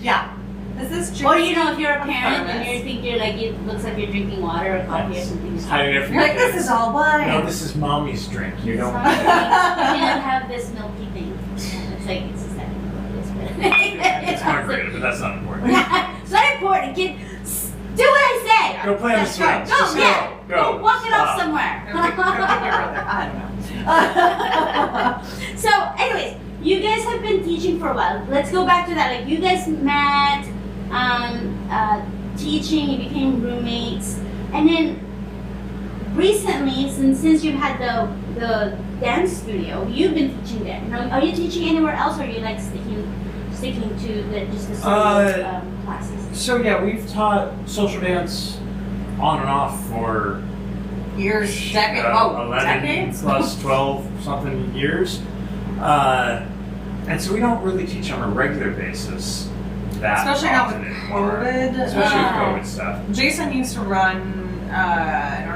Yeah. This is true. Or you know, if you're a Of parent course. and you're thinking like it looks like you're drinking water or coffee or something. It's hiding it from You're your like, this kids. is all wine. No, this is mommy's drink. You don't. You can't have this milky thing. It's like it's just that. It's margarita, but that's not important. It's not important, kid. Do what I say. Go play on the Let's go. swings. Go, Just yeah. go. Go walk it off Stop. somewhere. I don't know. So, anyways, you guys have been teaching for a while. Let's go back to that. Like, you guys met, teaching, you became roommates, and then recently, since you've had the dance studio, you've been teaching there. Now, are you teaching anywhere else, or are you like sticking to just the studio classes? So yeah, we've taught social dance on and off for Years, decades, 11 decades? plus 12 something years. And so we don't really teach on a regular basis that Especially now with often anymore. COVID. Especially with COVID stuff. Jason used to run an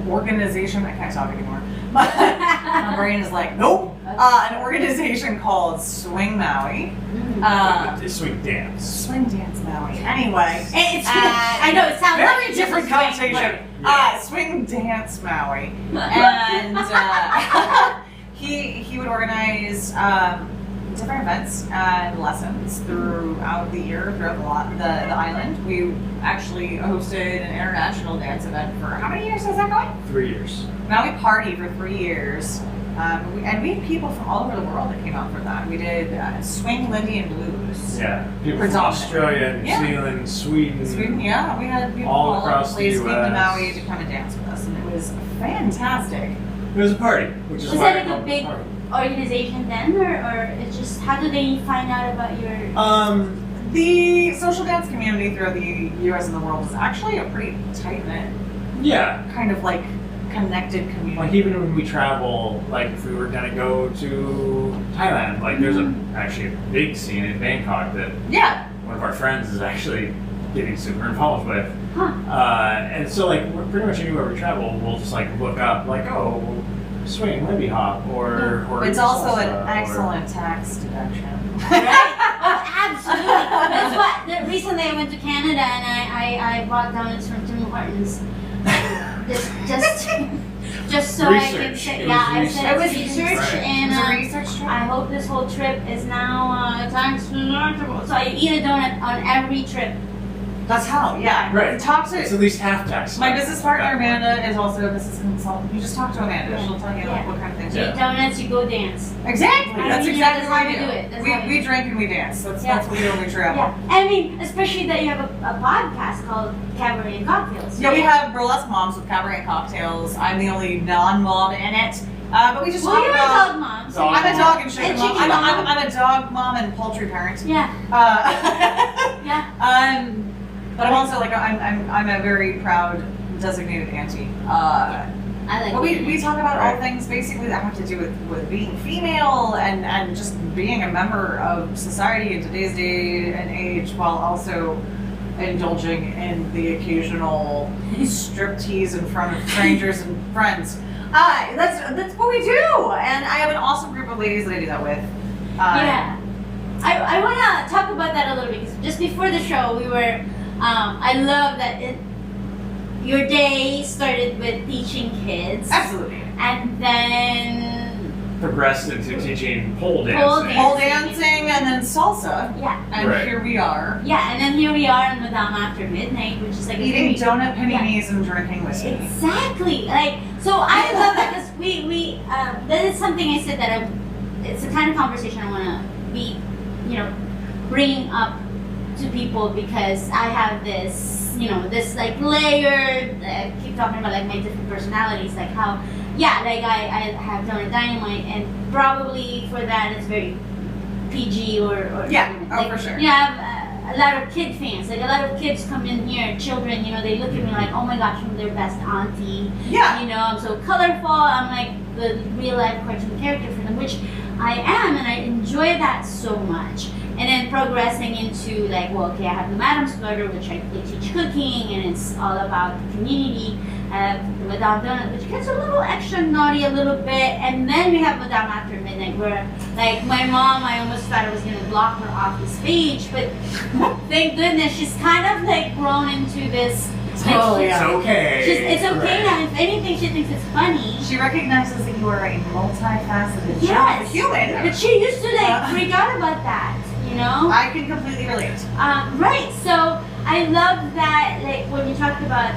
organization. I can't talk anymore. My brain is like, nope. An organization called Swing Maui. Swing dance. Swing Dance Maui. Anyway, I know it sounds very like different swing, connotation. Yeah. Swing Dance Maui, and he would organize different events and lessons throughout the year, throughout the island. We actually hosted an international dance event for how many years has that going? 3 years. Maui Party for 3 years. And we had people from all over the world that came out for that. We did Swing Lindy and Blues. Yeah. People from Predominantly. Australia, New Yeah. Zealand, Sweden. Sweden, yeah, we had people All from all across over the place the came to US. Maui to come and dance with us, and it was fantastic. It was a party, which is Was why that I like a call it big party. organization then, or it's just how do they find out about your? The social dance community throughout the U.S. and the world is actually a pretty tight-knit, Yeah. kind of like connected community. Like even when we travel, like if we were gonna go to Thailand, like there's actually a big scene in Bangkok that Yeah, one of our friends is actually getting super involved with. Huh. And so like we're pretty much anywhere we travel, we'll just like look up like, oh, swing, Lindy Hop, or it's also an salsa, or- excellent tax deduction. Right? Oh, absolutely. That's what. Recently, I went to Canada and I bought donuts from Tim Hortons. Just so I can Research. say, It yeah, was I said it was research. research, Right. and It's a research trip. I hope this whole trip is now tax deductible. So I eat a donut on every trip. That's how, yeah. Right. Talk It's to at least half tax. my business partner At that point. Amanda is also a business consultant. You just talk to Amanda; she'll tell you like Yeah. what kind of things. You Yeah. eat donuts, you go dance. Exactly. I That's mean, exactly that's what how we we do it. That's how we We do drink and we dance. That's Yeah. what we do when we travel. Yeah, I mean, especially that you have a podcast called Cabaret and Cocktails. Yeah, we right? have Burlesque Moms with Cabaret and Cocktails. I'm the only non-mom in it. But we just Well, talk you're a about. dog mom. So Dog I'm a mom. dog and chicken And mom. chicken mom. I'm a dog mom and poultry parent. Yeah, yeah. But I'm also like I'm a very proud designated auntie. I like But it. we talk about all Right. things basically that have to do with being female and just being a member of society in today's day and age, while also indulging in the occasional striptease in front of strangers and friends. That's what we do, and I have an awesome group of ladies that I do that with. Yeah. I want to talk about that a little bit, because just before the show, we were, I love that your day started with teaching kids. Absolutely. And then progressed into teaching pole dancing. Pole dancing and then salsa. Yeah. And Right. here we are. Yeah, and then here we are in Madame After Midnight, which is like Eating a very- donut paninis and drinking whiskey. Exactly. Like, so I love that because that is something I said that it's the kind of conversation I want to be, bringing up to people because I have this, this like layered, I keep talking about like my different personalities, like how, like I have Donut Dynamite and probably for that it's very PG or Yeah, like, for sure. You have a lot of kid fans, like a lot of kids come in here, children, they look at me like, oh my gosh, I'm their best auntie. Yeah. I'm so colorful, I'm like the real life cartoon character for them, which I am, and I enjoy that so much. And then progressing into like, I have the Madame Splitter, which they teach cooking, and it's all about the community. The Madame Donut, which gets a little extra naughty a little bit, and then we have Madame After Midnight, where like my mom, I almost thought I was gonna block her off the stage, but thank goodness she's kind of like grown into this. Oh, It's yeah. okay. It's okay Right. now. If anything, she thinks it's funny. She recognizes that you are a multifaceted Yes. human. But she used to like freak out about that, I can completely relate. Right. So I love that, like when you talked about,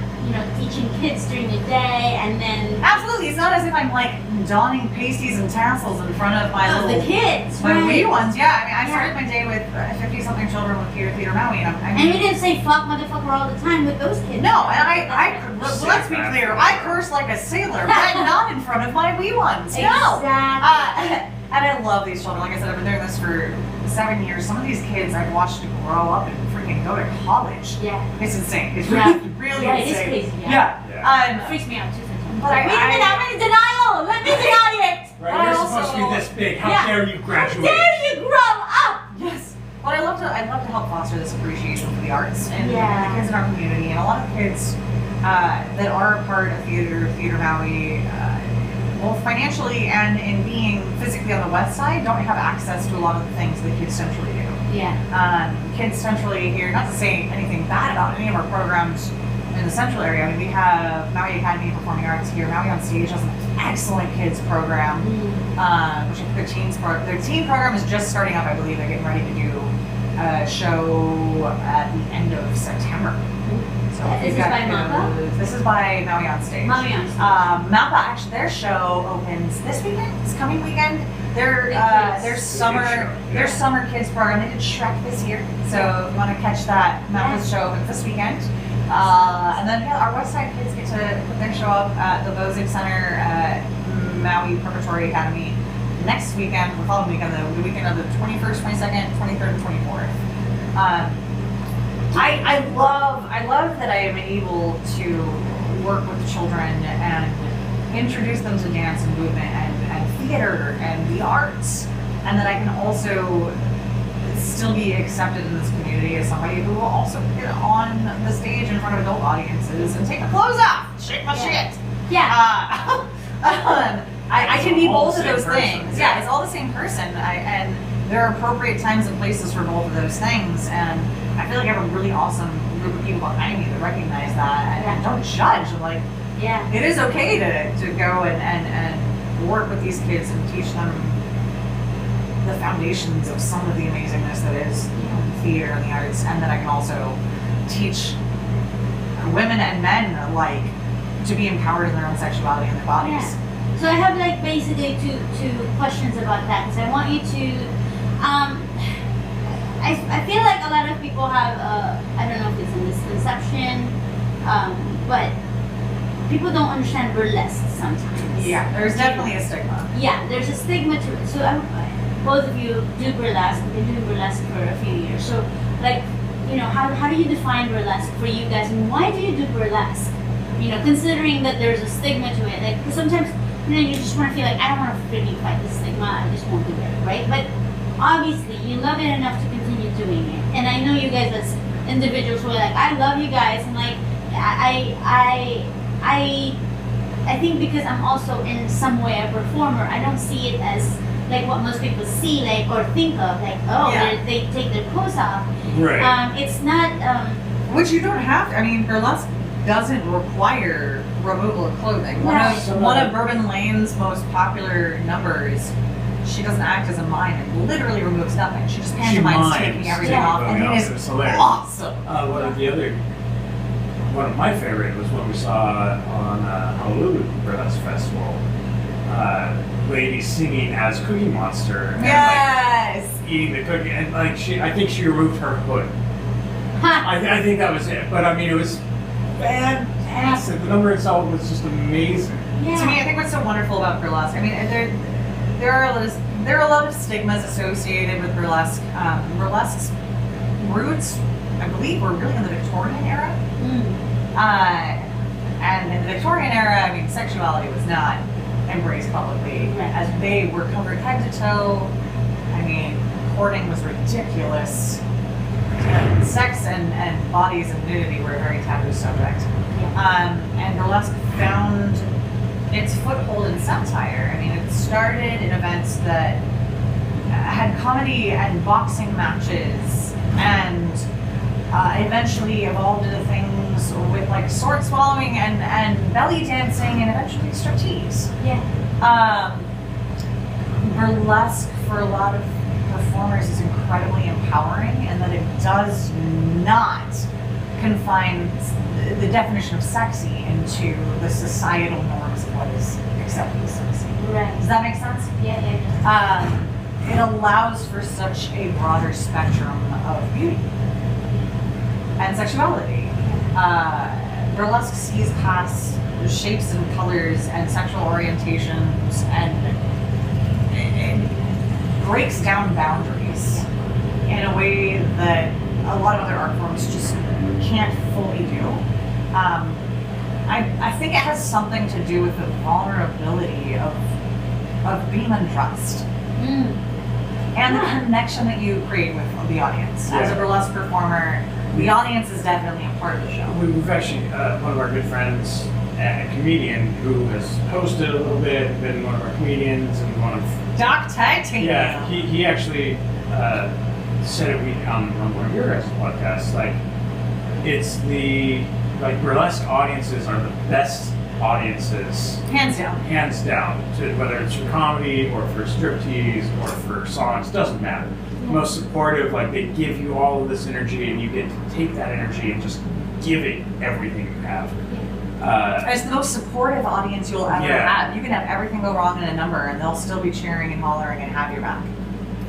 teaching kids during the day, and then Absolutely. It's not as if I'm like donning pasties and tassels in front of my the little kids, my right? wee ones. Yeah. I mean, I Yeah. started my day with 50-something children with Theater Maui. And And we didn't say fuck motherfucker all the time with those kids. no, and let's be clear. I curse like a sailor, but not in front of my wee ones. No. Exactly. And I love these children. Like I said, I've been doing this for 7 years. Some of these kids I've watched grow up and freaking go to college. Yeah. It's insane. It's Yeah. really Yeah, it is insane. crazy, yeah. Yeah. It freaks me out too sometimes. But Wait a minute, I'm in denial. Let me deny it. Right, But you're also- supposed to be this big. How Yeah. dare you How graduate? dare you grow up? Yes. But I love to help foster this appreciation for the arts and Yeah. the kids in our community, and a lot of kids that are a part of Theater Maui, both financially and in being physically on the west side, don't have access to a lot of the things that Kids Centrally do. Yeah. Kids Centrally here, not to say anything bad about any of our programs in the central area. I mean, we have Maui Academy of Performing Arts here. Maui on Stage has an excellent kids program, which I think their teen program is just starting up. I believe they're getting ready to do a show at the end of September. So if This you've is got by kids- MAPA? This is by Maui on Stage. Maui on Stage. MAPA, actually, their show opens this weekend, this coming weekend. Their summer kids program. They did Shrek this year, so if you want to catch that, MAPA's show opens this weekend. And then our West Side kids get to put their show up at the Bozig Center at Maui Preparatory Academy next weekend, the following weekend, the weekend of the 21st, 22nd, 23rd, and 24th. I love that I am able to work with children and introduce them to dance and movement and theater and the arts, and that I can also still be accepted in this community as somebody who will also get on the stage in front of adult audiences and take my clothes off, shake my shit. Yeah. I can be all both the of same those person, things. yeah. Yeah, it's all the same person. And there are appropriate times and places for both of those things. And I feel like I have a really awesome group of people behind me that recognize that and don't judge. Like, Yeah. it is okay to go and work with these kids and teach them the foundations of some of the amazingness that is theater and the arts, and that I can also teach women and men alike to be empowered in their own sexuality and their bodies. Yeah. So I have like basically two questions about that because I want you to. I feel like a lot of people have I don't know if it's a misconception, but people don't understand burlesque sometimes. Yeah, there's definitely a stigma. Yeah, there's a stigma to it. So both of you do burlesque. You've been doing burlesque for a few years. So like, how do you define burlesque for you guys, and why do you do burlesque? Considering that there's a stigma to it. Like, 'cause sometimes you just want to feel like I don't want to freaking fight this stigma. I just won't do it, right? But obviously, you love it enough to continue doing it. And I know you guys as individuals who are like, I love you guys, and like, I think because I'm also in some way a performer, I don't see it as like what most people see, like, or think of, like, oh, Yeah. they take their clothes off. Right. It's not. Which you don't have to. I mean, burlesque doesn't require removal of clothing. Yeah. One of Bourbon Lane's most popular numbers, she doesn't act as a mime and literally removes nothing. She just pantomimes taking everything off, and it is awesome. One of my favorite was when we saw on Honolulu Burlesque Festival, lady singing as Cookie Monster and like eating the cookie, and like I think she removed her hood. I think that was it, but I mean it was fantastic. The number itself was just amazing. Yeah. To me, I think what's so wonderful about burlesque, I mean, there are a lot of stigmas associated with burlesque. Burlesque's roots, I believe, were really in the Victorian era. And in the Victorian era, I mean, sexuality was not embraced publicly, as they were covered head to toe. I mean, courting was ridiculous. Sex and bodies and nudity were a very taboo subject. And burlesque found its foothold in satire. I mean, it started in events that had comedy and boxing matches, and eventually evolved into things with like sword swallowing and belly dancing, and eventually striptease. Burlesque for a lot of performers is incredibly empowering, and that it does not confine the definition of sexy into the societal norms of what is accepted as sexy. Right. Does that make sense? Yeah. It allows for such a broader spectrum of beauty and sexuality. Burlesque sees past shapes and colors and sexual orientations, and it breaks down boundaries in a way that a lot of other art forms just can't fully do. I think it has something to do with the vulnerability of being undressed. And the connection that you create with the audience. As a burlesque performer, the audience is definitely a part of the show. We've actually, one of our good friends, a comedian who has hosted a little bit, been one of our comedians, and one of... Doc Titanium. Yeah, he actually said it on one of your guys' podcasts, like, it's the, like, burlesque audiences are the best audiences. Hands down. To whether it's for comedy or for striptease or for songs, doesn't matter. Most supportive, like they give you all of this energy, and you get to take that energy and just give it everything you have. It's the most supportive audience you'll ever have. You can have everything go wrong in a number, and they'll still be cheering and hollering and have your back.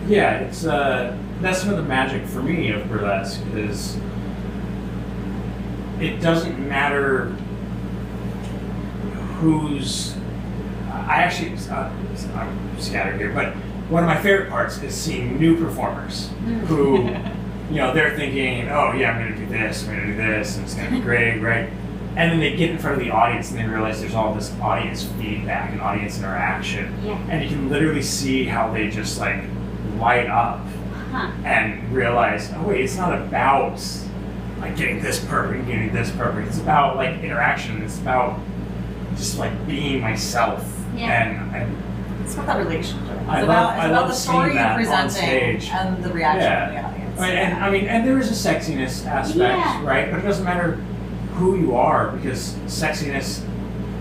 Yeah, it's that's some of the magic for me of burlesque is it doesn't matter who's. I actually I'm scattered here, but one of my favorite parts is seeing new performers who, they're thinking, oh yeah, I'm going to do this, and it's going to be great, right? And then they get in front of the audience and they realize there's all this audience feedback and audience interaction. And you can literally see how they just like light up and realize, oh wait, it's not about like getting this perfect, getting this perfect. It's about like interaction. It's about just like being myself. And it's about that relationship. It's I about love the story seeing that you're on presenting stage. and the reaction of the audience. Right, and there is a sexiness aspect, right? But it doesn't matter who you are, because sexiness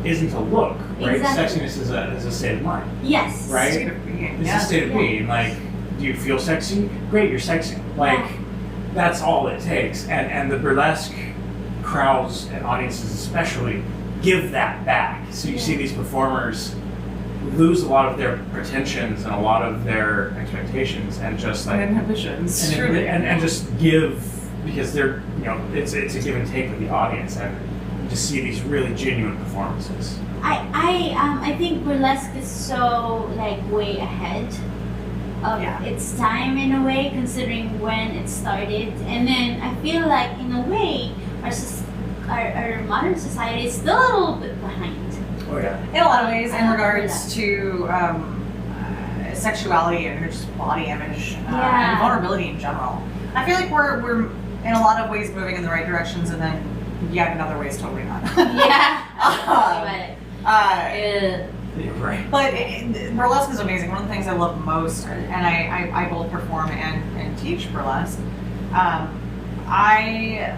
isn't a look, right? Exactly. Sexiness is a state of mind. Yes. Right? State of being. It's a state of being. Like, do you feel sexy? Great, you're sexy. Like, that's all it takes. And the burlesque crowds and audiences especially give that back. So you see these performers lose a lot of their pretensions and a lot of their expectations and just like inhibitions, and just give, because they're it's a give and take with the audience, and you just see these really genuine performances. I think burlesque is so like way ahead of its time in a way, considering when it started, and then I feel like in a way our modern society is still a little bit behind. Oh yeah. In a lot of ways, in regards to sexuality and just body image and vulnerability in general. I feel like we're in a lot of ways moving in the right directions, and then yet in other ways totally not. Right. But burlesque is amazing. One of the things I love most, and I both perform and teach burlesque. I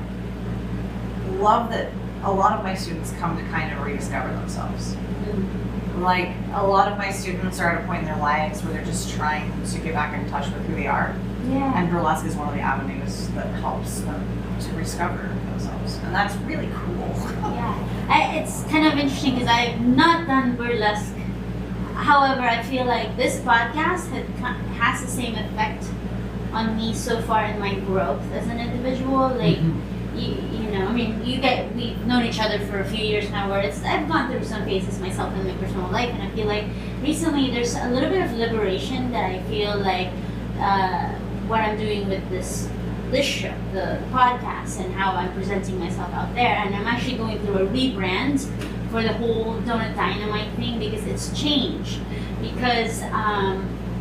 love that a lot of my students come to kind of rediscover themselves. Mm. Like, a lot of my students are at a point in their lives where they're just trying to get back in touch with who they are. Yeah. And burlesque is one of the avenues that helps them to rediscover themselves. And that's really cool. Yeah, it's kind of interesting because I've not done burlesque. However, I feel like this podcast has the same effect on me so far in my growth as an individual. Like, you know, I mean, we've known each other for a few years now. Where I've gone through some phases myself in my personal life, and I feel like recently there's a little bit of liberation that I feel like what I'm doing with this show, the podcast, and how I'm presenting myself out there. And I'm actually going through a rebrand for the whole Donut Dynamite thing because it's changed. Because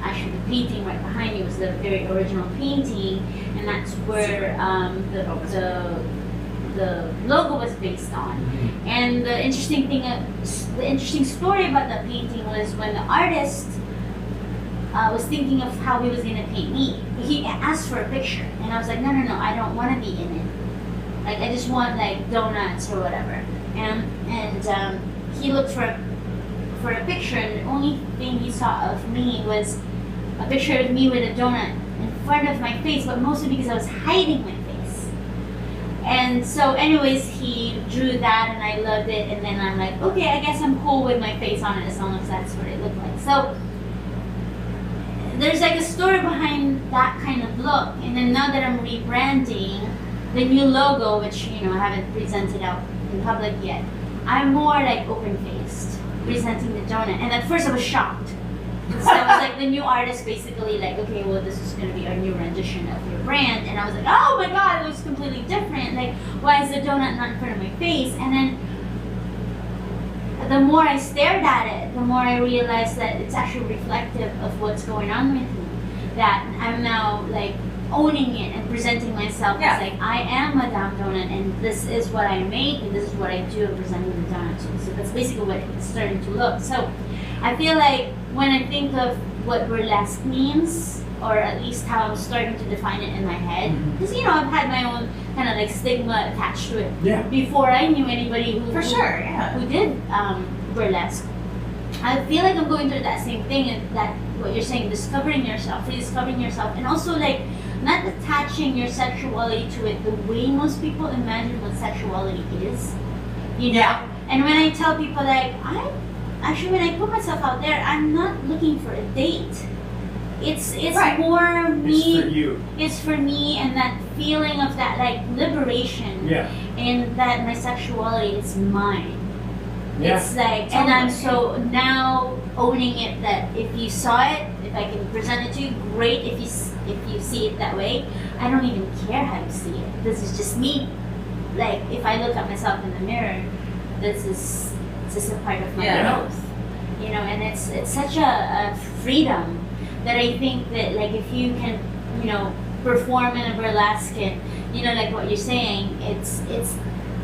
actually the painting right behind me was the very original painting, and that's where the logo was based on. And the interesting thing, the interesting story about that painting was when the artist was thinking of how he was going to paint me. He asked for a picture, and I was like, no, I don't want to be in it. Like, I just want like donuts or whatever. And he looked for a picture, and the only thing he saw of me was a picture of me with a donut in front of my face, but mostly because I was hiding my face. And so anyways, he drew that, and I loved it, and then I'm like, okay, I guess I'm cool with my face on it as long as that's what it looked like. So there's like a story behind that kind of look. And then now that I'm rebranding the new logo, which, you know, I haven't presented out in public yet, I'm more like open-faced, presenting the donut. And at first I was shocked. So I was like, the new artist basically like, okay, well, this is going to be our new rendition of your brand. And I was like, oh my God, it looks completely different. Like, why is the donut not in front of my face? And then the more I stared at it, the more I realized that it's actually reflective of what's going on with me. That I'm now like owning it and presenting myself as like, I am Madame Donut, and this is what I make, and this is what I do, and presenting the donut. So that's basically what it's starting to look. So I feel like when I think of what burlesque means, or at least how I'm starting to define it in my head, because you know, I've had my own kind of like stigma attached to it before I knew anybody who did burlesque. I feel like I'm going through that same thing, and that what you're saying, discovering yourself, rediscovering yourself, and also like not attaching your sexuality to it the way most people imagine what sexuality is. You know? And when I tell people like, when I put myself out there, I'm not looking for a date. It's more me. It's for you. It's for me, and that feeling of that like liberation. Yeah. And that my sexuality is mine. Yeah. It's like, and I'm so now owning it that if you saw it, if I can present it to you, great. If you see it that way, I don't even care how you see it. This is just me. Like, if I look at myself in the mirror, this is a part of my growth. You know, and it's such a freedom that I think that like if you can, you know, perform in a burlesque, and you know, like what you're saying, it's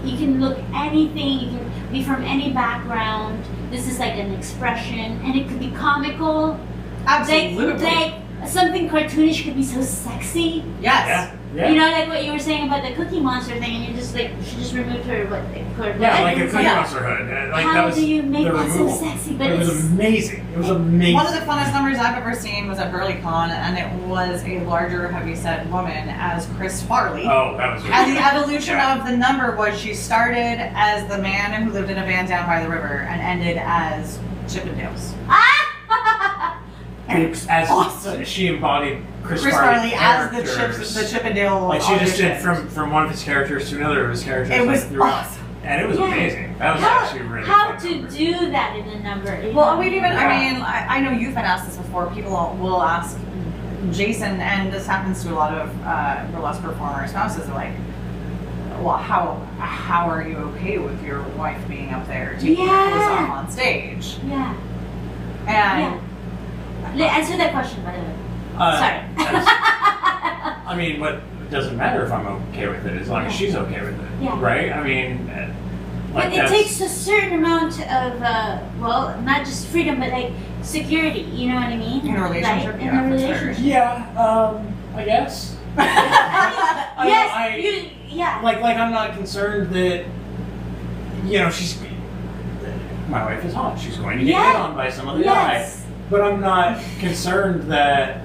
you can look anything, you can be from any background. This is like an expression, and it could be comical. Absolutely. Like something cartoonish could be so sexy. Yes. Yeah. You know, like what you were saying about the Cookie Monster thing, and you just like, she just removed her her like a Cookie Monster hood. Like, how that was do you make the that removal. so sexy? But it was amazing. It was amazing. One of the funnest numbers I've ever seen was at BurlieCon, and it was a larger, heavyset woman as Chris Farley. Oh, that was really And the good. evolution of the number was she started as the man who lived in a van down by the river and ended as Chippendales. As awesome. She embodied Chris Farley as characters. the Chippendale. Like she just did audition. from one of his characters to another of his characters. It was like, throughout. awesome. And it was amazing. That was actually really How fun to number. do that in a number? Well, we've even, I mean, I know you've been asked this before. People will ask Jason, and this happens to a lot of burlesque performer spouses. They're like, well, how are you okay with your wife being up there taking your clothes off on stage? Yeah. And Answer that question, by the way. Sorry. I mean, but it doesn't matter if I'm okay with it as long as she's okay with it. Yeah. Right? I mean, But it takes a certain amount of, well, not just freedom, but like security. You know what I mean? in a relationship, Right? In a for sure. relationship. Yeah, I guess. Yes. Like I'm not concerned that my wife is hot. She's going to get hit on by some other guy. But I'm not concerned that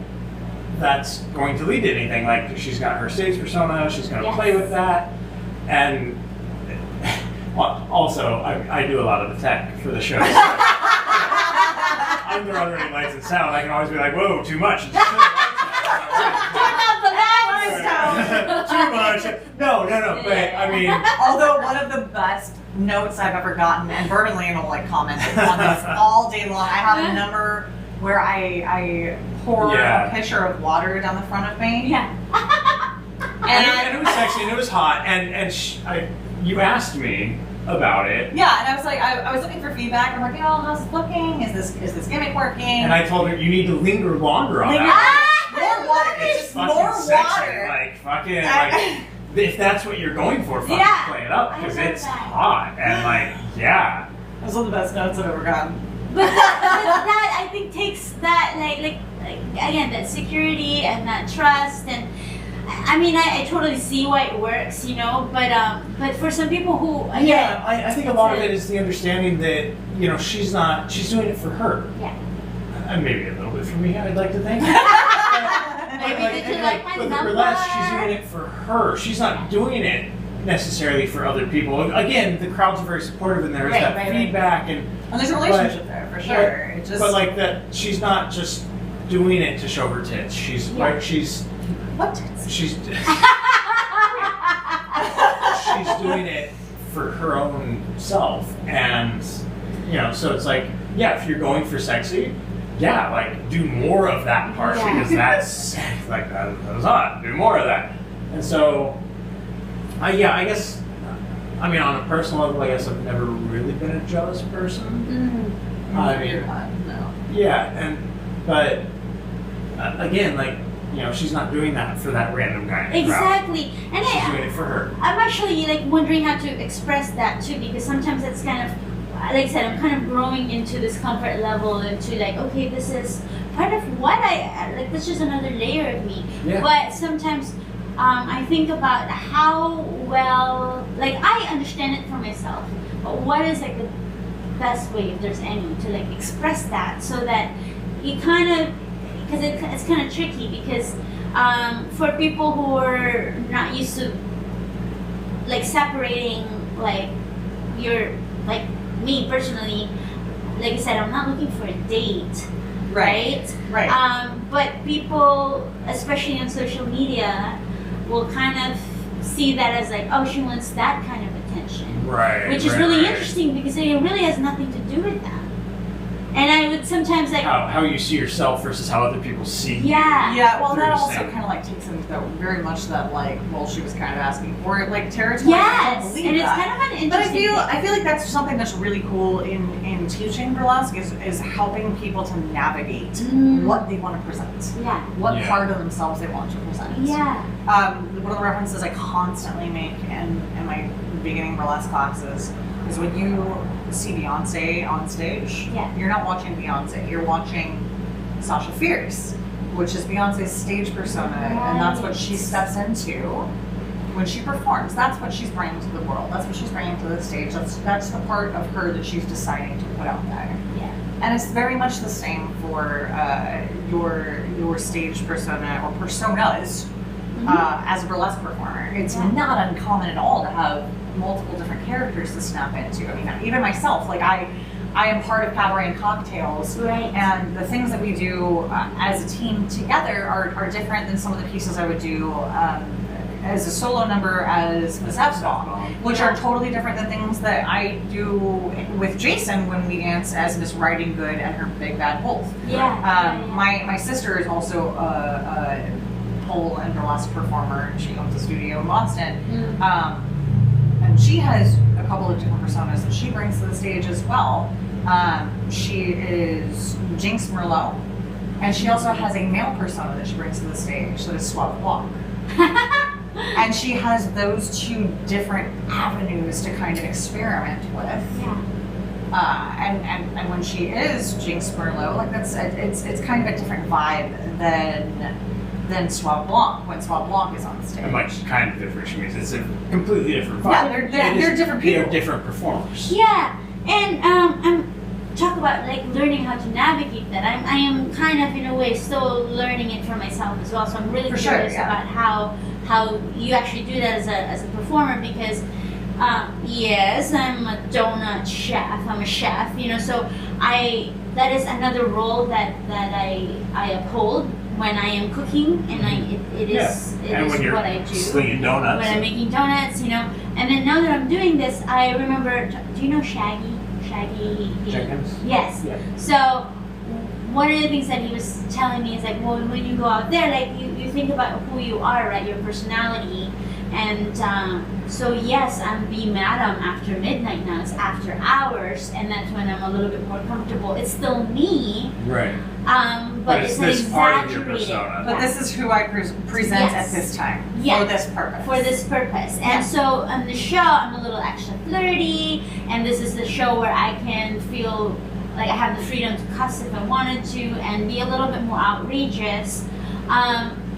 that's going to lead to anything. Like, she's got her stage persona, she's going to play with that. And also, I do a lot of the tech for the show. So I'm the one running lights and sound. I can always be like, whoa, too much. Turn out the lights! Too much. No. But I mean, although one of the best notes I've ever gotten, and Bourbon Lane will like comment on this all day long. I have a number where I pour a pitcher of water down the front of me. Yeah. and it was sexy and it was hot. And you asked me about it. Yeah, and I was like, I was looking for feedback. I'm like, how's it looking? Is this gimmick working? And I told her you need to linger longer on that. More water. It's just more sexy. water. Like fucking like. If that's what you're going for, fucking play it up because it's hot and like Those are the best notes I've ever gotten. But that I think takes that like again that security and that trust, and I mean I totally see why it works, but for some people who I think a lot of it is the understanding that she's doing it for her. Yeah. And maybe a little bit for me, I'd like to think. But the burlesque, she's doing it for her. She's not doing it necessarily for other people. Again, the crowds are very supportive, and there is that feedback, and there's a relationship there for sure. But like that, she's not just doing it to show her tits. She's what tits? She's doing it for her own self, and so it's like if you're going for sexy. Yeah, like do more of that part because that's like that was hot. Do more of that, and so, I guess, I mean, on a personal level, I guess I've never really been a jealous person. I mean, no. Yeah, but again, like she's not doing that for that random guy. In the exactly, crowd. and she's doing it for her. I'm actually like wondering how to express that too, because sometimes it's kind of. Like I said, I'm kind of growing into this comfort level into like, okay, this is part of what I like. This is just another layer of me. Yeah. But sometimes I think about how well, like I understand it for myself, but what is like the best way, if there's any, to like express that so that you kind of, because it's kind of tricky because for people who are not used to like separating like your like. Me personally, like I said, I'm not looking for a date, right? But people, especially on social media, will kind of see that as like, oh, she wants that kind of attention, which is really interesting because it really has nothing to do with that. And I would sometimes like how you see yourself versus how other people see you. Yeah, well, that also kind of like takes into very much that like, well, she was kind of asking for it, like territory. Yes, I don't believe and it's that. kind of an interesting. But I feel like that's something that's really cool in teaching burlesque is helping people to navigate what they want to present. Yeah. What part of themselves they want to present. Yeah. One of the references I constantly make in my beginning burlesque classes is when you see Beyonce on stage, you're not watching Beyonce, you're watching Sasha Fierce, which is Beyonce's stage persona, and that's what she steps into when she performs. That's what she's bringing to the world. That's what she's bringing to the stage. That's the part of her that she's deciding to put out there. Yeah. And it's very much the same for your stage persona or personas as a burlesque performer. It's not uncommon at all to have multiple different characters to snap into. I mean, even myself, like I am part of Cabaret and Cocktails, and the things that we do as a team together are different than some of the pieces I would do as a solo number as Miss Epsball, which are totally different than things that I do with Jason when we dance as Miss Riding Good and Her Big Bad Wulf. My sister is also a pole and burlesque performer. She owns a studio in Boston. And she has a couple of different personas that she brings to the stage as well. She is Jinx Merlot, and she also has a male persona that she brings to the stage that is Suave Blanc. And she has those two different avenues to kind of experiment with. And when she is Jinx Merlot, like it's kind of a different vibe than than Soir Blanc when Soir Blanc is on stage. And much kind of different, she means it's a completely different vibe. Yeah, they're different people. They're different performers. Yeah, and talk about like learning how to navigate that. I am kind of in a way still learning it for myself as well. So I'm really curious about how you actually do that as a performer, because yes, I'm a donut chef. I'm a chef, so that is another role that I uphold when I am cooking, and it is what I do. Slinging donuts. When I'm making donuts, and then now that I'm doing this, I remember. Do you know Shaggy? Jenkins? Yes. Yeah. So one of the things that he was telling me is like, well, when you go out there, like you think about who you are, right? Your personality. And so yes, I'm the madam after midnight now. It's after hours, and that's when I'm a little bit more comfortable. It's still me. Right. But it's an this part of your exaggerated. persona. But this is who I present at this time. Yes. For this purpose. For this purpose. And so on the show, I'm a little extra flirty, and this is the show where I can feel like I have the freedom to cuss if I wanted to and be a little bit more outrageous.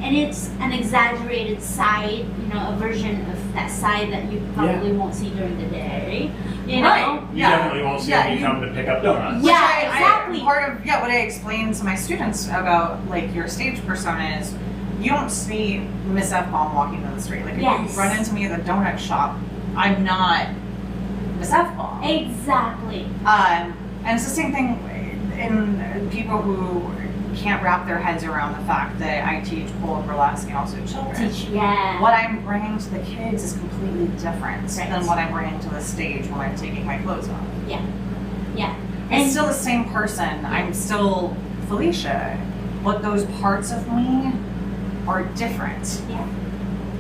And it's an exaggerated side, a version of that side that you probably won't see during the day. Right. You definitely won't see when you come to pick up donuts. Yeah, exactly. Part of what I explain to my students about like your stage persona is you don't see Miss F Bomb walking down the street. Like if you run into me at the donut shop, I'm not Miss F Bomb. Exactly. And it's the same thing in people who can't wrap their heads around the fact that I teach pole and burlesque and also children. What I'm bringing to the kids is completely different than what I'm bringing to the stage when I'm taking my clothes off. Yeah. It's still the same person. I'm still Felicia, but those parts of me are different. Yeah.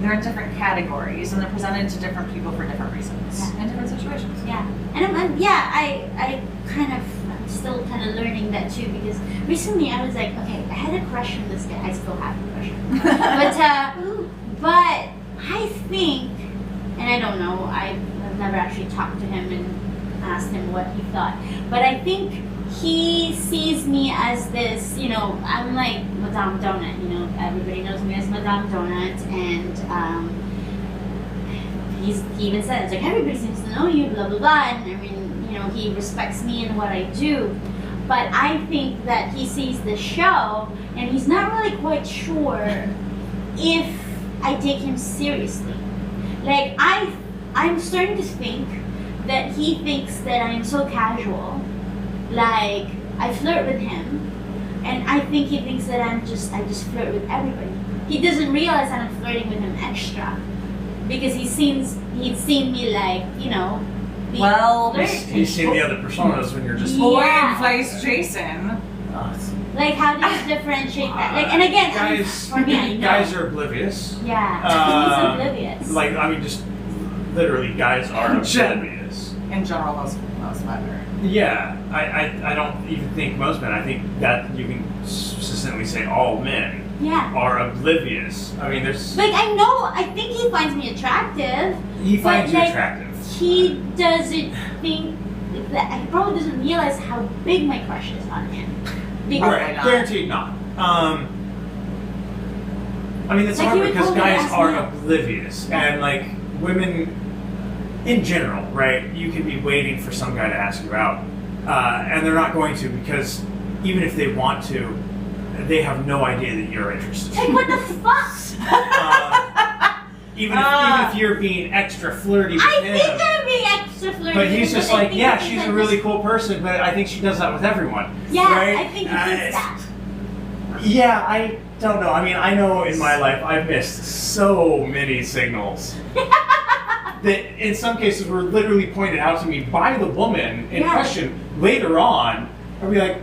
They're in different categories, and they're presented to different people for different reasons in different situations. Yeah. And I'm still kind of learning that too, because recently I was like, okay, I had a crush on this guy. I still have a crush on him. But I think, and I don't know, I've never actually talked to him and asked him what he thought, but I think he sees me as this, I'm like Madame Donut, everybody knows me as Madame Donut, and he even said, it's like, everybody seems to know you, blah, blah, blah, and I mean, he respects me and what I do, but I think that he sees the show and he's not really quite sure if I take him seriously. Like I'm starting to think that he thinks that I'm so casual, like I flirt with him, and I think he thinks that I just flirt with everybody. He doesn't realize that I'm flirting with him extra because he'd seen me like, he's seen the other personas when you're just Boyd Vice Jason. Like, how do you differentiate that? Like, and again, guys are oblivious. Yeah, he's oblivious. Like, I mean, just literally, guys are oblivious. In general, most men are. Yeah, I don't even think most men. I think that you can consistently say all men are oblivious. I mean, there's like I think he finds me attractive. He finds you attractive. He doesn't think that he probably doesn't realize how big my crush is on him. Right, guaranteed not. I mean, it's hard because guys are oblivious, and like women in general, right? You can be waiting for some guy to ask you out, and they're not going to, because even if they want to, they have no idea that you're interested. Like, what the fuck? Even if you're being extra flirty with him. I think I'm being extra flirty. But he's just like, yeah, she's a really cool person, but I think she does that with everyone. Yeah, right? I think he thinks that. Yeah, I don't know. I mean, I know in my life I've missed so many signals that in some cases were literally pointed out to me by the woman in question later on. I'd be like,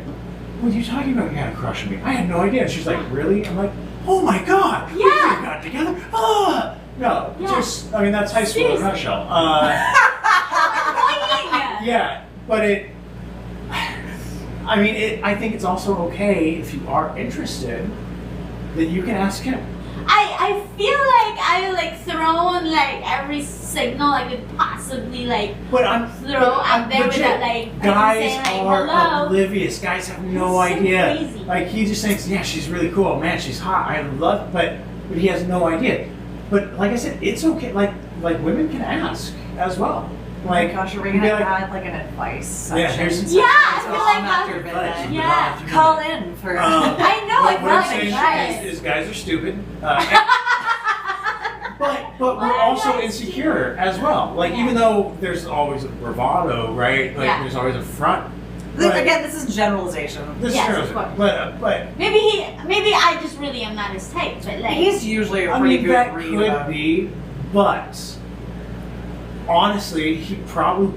what are you talking about? You had a crush on me. I had no idea. And she's like, really? I'm like, oh my God. We got together. Oh. No, just, I mean, that's high school in a nutshell. Yeah, but I think it's also okay if you are interested that you can ask him. I I feel like I like thrown like every signal I could possibly like But I'm throw out there legit, without like guys saying, like, are hello. oblivious. Guys have no It's so idea. crazy. Like he just thinks, yeah, she's really cool. Man, she's hot. I love, but he has no idea. But like I said, it's okay. Like women can ask as well. Like, Gosh, are we you'd be gonna like, add like an advice Yeah, section? here's- Yeah, I So feel on like after Right. midnight? Yeah. Call in for. I know, what I I'm feel like saying guys. is guys are stupid. But we're also insecure as well. Like even though there's always a bravado, right? Like Yeah. there's always a front. But Again, this is generalization. this Yes, is of course. but Maybe I just really am not his type, but like He's usually a I pretty mean good that read could about it. be, but honestly, he probably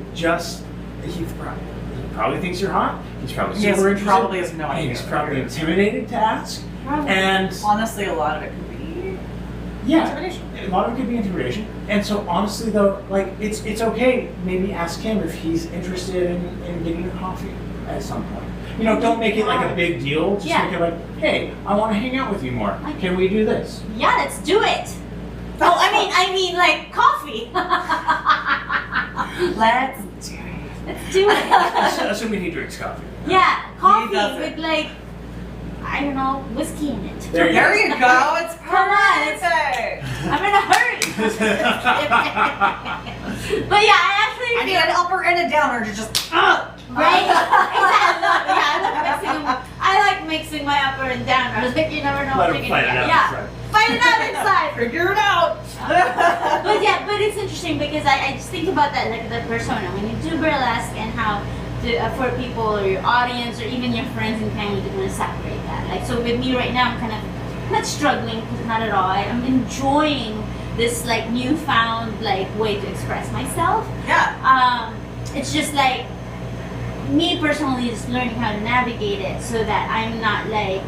thinks you're hot. He's probably He has- super interested. probably has no idea He's what probably you're doing. intimidated to ask. probably. And Honestly, a lot of it could be yeah, intimidation. a lot of it could be intimidation. And so honestly though, like it's okay. Maybe ask him if he's interested in getting a coffee at some point. You know, don't make it like a big deal. Just Yeah. make it like, hey, I want to hang out with you more. Can we do this? Yeah, let's do it. Oh, I mean like coffee. Let's do it. Let's do it. Assuming he drinks coffee. Yeah, coffee doesn't. with like I don't know, whiskey in it. There you There you go. It's Come on, it's- perfect. I'm in a hurry. But yeah, I actually I need an upper and a downer to just. right? Exactly. I like mixing my upper and down. I was like, you never know Let what him you're fight gonna it get. out. Yeah, fight it out inside. Figure it out. But yeah, but it's interesting because I just think about that, like the persona. When you do burlesque and how for people or your audience or even your friends and family to kind of separate that. Like, so with me right now, I'm kind of not struggling, because not at all. I'm enjoying this like newfound like way to express myself. Yeah. It's just like me personally just learning how to navigate it so that I'm not like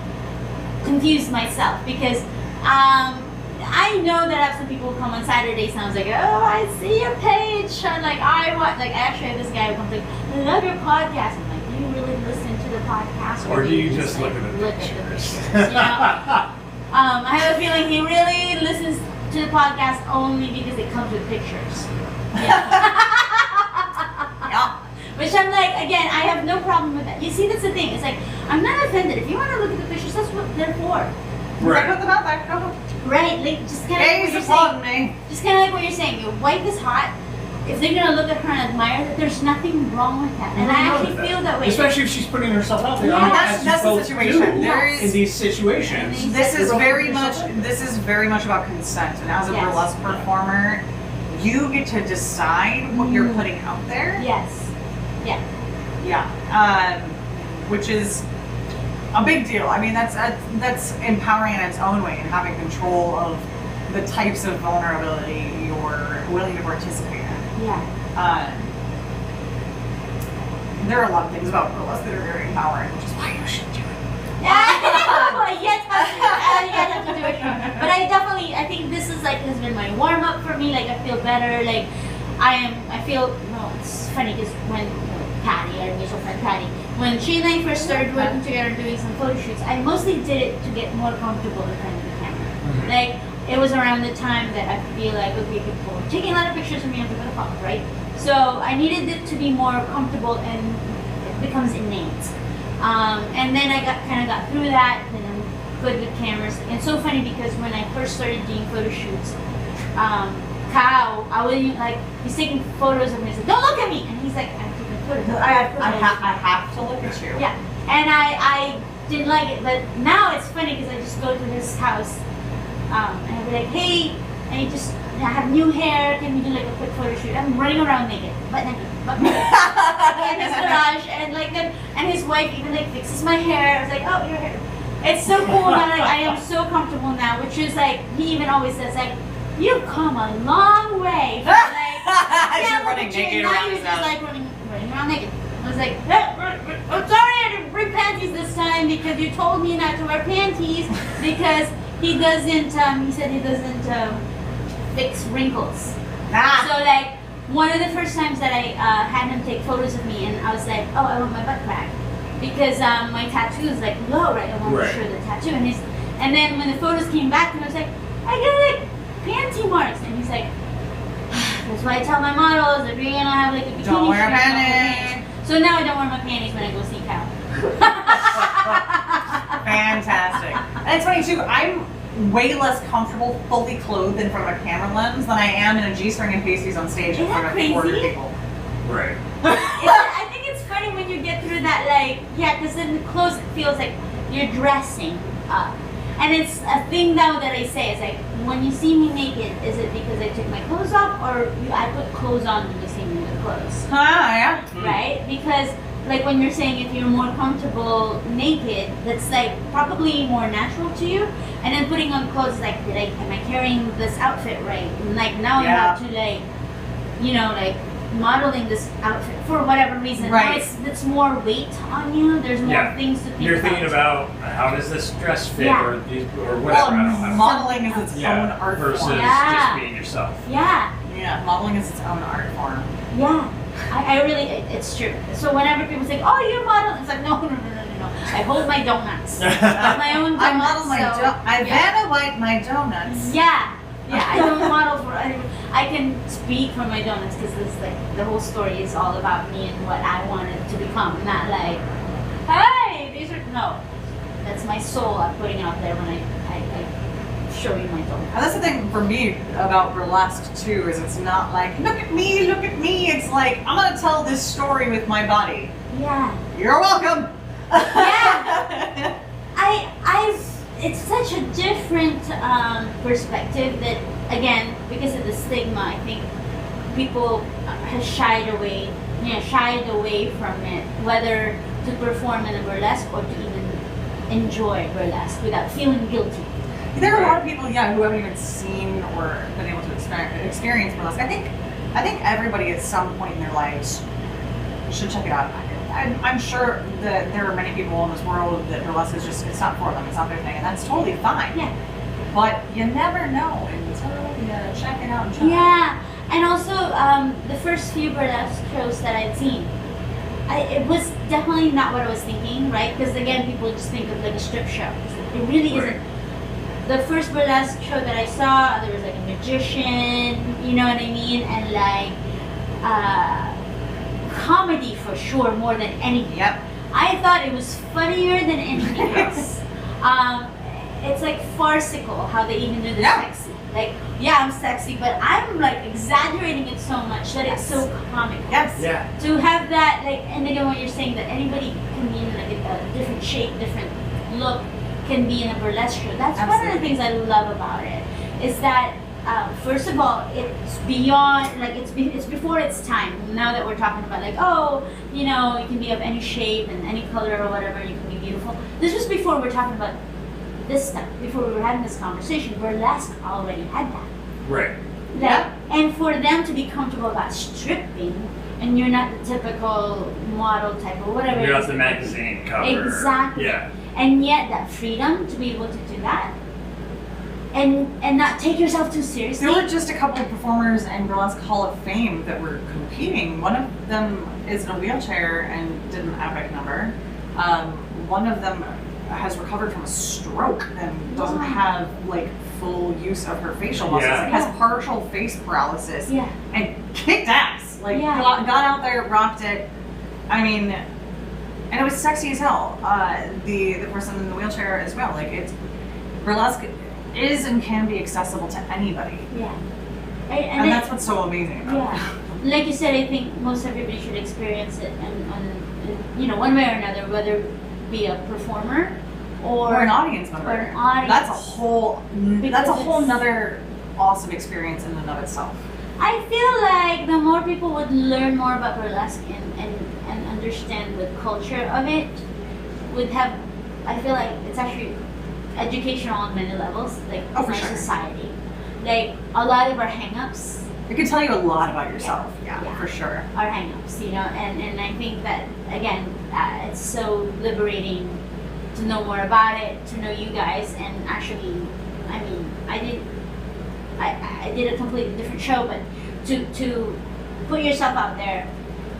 confused myself, because I know that I have some people who come on Saturdays and I was like, oh, I see your page. I'm like, I actually have this guy who comes like, I love your podcast. I'm like, do you really listen to the podcast? Or do you you just look at the look pictures? You know? I have a feeling he really listens to the podcast only because it comes with pictures. Yeah. Which I'm like, again, I have no problem with that. You see, that's the thing. It's like, I'm not offended. If you want to look at the pictures, that's what they're for. Right. Put them out there. Go. Right? Like, just kind of Hey, like he's what you're applauding saying. me. Just kind of like what you're saying. Your wife is hot. If they're going to look at her and admire that, there's nothing wrong with that. And I actually feel that way. Especially if she's putting herself out there. Yeah. I mean, That's- as you that's the both situation. do There is- in these situations. This is You're very opening much. yourself up. This is very much about consent, and as a Yes. burlesque performer, you get to decide what you're putting out there. Yes. Yeah. Yeah. Which is a big deal. I mean, that's empowering in its own way, and having control of the types of vulnerability you're willing to participate in. Yeah. There are a lot of things about burlesque that are very empowering, which is why you should do it. I yet have to do it. But I think this is like has been my warm up for me. Like I feel better. Like I feel. No, it's funny because when Patty, our mutual friend Patty, when she and I first started working together doing some photo shoots, I mostly did it to get more comfortable in front of the camera. Like it was around the time that I feel like okay, people were taking a lot of pictures of me on the phone, right? So I needed it to be more comfortable and it becomes innate. And then I kind of got through that, and I'm good with cameras. And it's so funny because when I first started doing photo shoots, Kyle, I wouldn't like, he's taking photos of me. He's like, don't look at me! And he's like, I'm taking photos. I have to look at you. Yeah, and I didn't like it, but now it's funny because I just go to his house, and I'll be like, hey, I have new hair, can we do like a quick photo shoot? I'm running around naked, butt naked, in his garage, and like then, and his wife even like fixes my hair. I was like, oh, your hair. It's so cool now. Like I am so comfortable now, which is like he even always says like, you've come a long way. From, like, You're running look at you. naked Now around he was his just house. like running around naked. I was like, I'm sorry I didn't bring panties this time because you told me not to wear panties because he doesn't. He said he doesn't fix wrinkles. So like one of the first times that I had him take photos of me, and I was like, oh, I want my butt crack because my tattoo is like low, right? I want to show the tattoo, and then when the photos came back, and I was like, I get like panty marks, and he's like, that's why I tell my models if you're gonna have like a bikini Don't wear shirt, don't panties. So now I don't wear my panties when I go see Cal. Fantastic. And it's funny too, I'm way less comfortable fully clothed in front of a camera lens than I am in a G-string and pasties on stage in Isn't front that of crazy? 400 people. Right. I think it's funny when you get through that, like, yeah, because then the clothes feels like you're dressing up. And it's a thing now that I say, it's like, when you see me naked, is it because I took my clothes off, or I put clothes on when you see me with clothes? Yeah. Right? Because, like, when you're saying if you're more comfortable naked, that's, like, probably more natural to you. And then putting on clothes is like, am I carrying this outfit right? And, like, now you have to, like, you know, like, modeling this outfit for whatever reason. Right. Now it's more weight on you. There's more things to think You're about. thinking about how does this dress fit, Yeah. or whatever. Well, I don't know. modeling is its own art versus form. Yeah. just being yourself. Yeah. Yeah, modeling is its own art form. Yeah. I really, it's true. So whenever people say, oh, you're modeling, it's like, no. I hold my donuts. I have my own donuts. I model my I yeah. Vanna White my donuts. Yeah. Yeah, I don't model for I can speak for my donuts because it's like the whole story is all about me and what I wanted to become. Not like, hey, these are no. That's my soul I'm putting out there when I show you my donuts. And that's the thing for me about burlesque too, is it's not like, look at me, look at me. It's like, I'm gonna tell this story with my body. Yeah. You're welcome. Yeah. It's such a different perspective that, again, because of the stigma, I think people have shied away from it, whether to perform in a burlesque or to even enjoy burlesque without feeling guilty. There are a lot of people, who haven't even seen or been able to experience burlesque. I think everybody at some point in their lives should check it out. I'm sure that there are many people in this world that burlesque is just, it's not for them, it's not their thing, and that's totally fine. Yeah. But you never know until you check it out and try. Yeah, and also the first few burlesque shows that I'd seen, it was definitely not what I was thinking, right? Because again, people just think of like a strip show. It really isn't. The first burlesque show that I saw, there was like a magician, you know what I mean, and like comedy for sure more than anything. Yep. I thought it was funnier than anything else. It's like farcical how they even do the sexy. Like, yeah, I'm sexy, but I'm like exaggerating it so much that it's so comical. Yes. Yeah. To have that, like, and again, what you're saying, that anybody can be in like a different shape, different look, can be in a burlesque show. That's one of the things I love about it. Is that first of all, it's beyond, like, it's before its time. Now that we're talking about like, oh, you know, you can be of any shape and any color or whatever, you can be beautiful. This was before we're talking about this stuff. Before we were having this conversation, burlesque already had that. Right. Like, and for them to be comfortable about stripping, and you're not the typical model type or whatever. You're not the magazine cover. Exactly. Yeah. And yet that freedom to be able to do that, and not take yourself too seriously. There were just a couple of performers in Burlesque Hall of Fame that were competing. One of them is in a wheelchair and did an epic number. One of them has recovered from a stroke and doesn't have like full use of her facial muscles. Yeah. Like, has partial face paralysis. Yeah. And kicked ass. Like Yeah. got out there, rocked it. I mean, and it was sexy as hell. The person in the wheelchair as well. Like, it's burlesque is and can be accessible to anybody. Yeah. And that's what's so amazing about it. Yeah. Like you said, I think most everybody should experience it, and you know, one way or another, whether be a performer Or an audience member. Or an audience. That's a whole Because nother awesome experience in and of itself. I feel like the more people would learn more about burlesque and understand the culture of it, would have, I feel like it's actually educational on many levels, like in our society. Like, a lot of our hang-ups It can tell you a lot about yourself. Yeah, Yeah. for sure. are hang-ups, you know, and I think that, again, it's so liberating to know more about it, to know you guys, and actually, I mean, I did a completely different show, but to put yourself out there,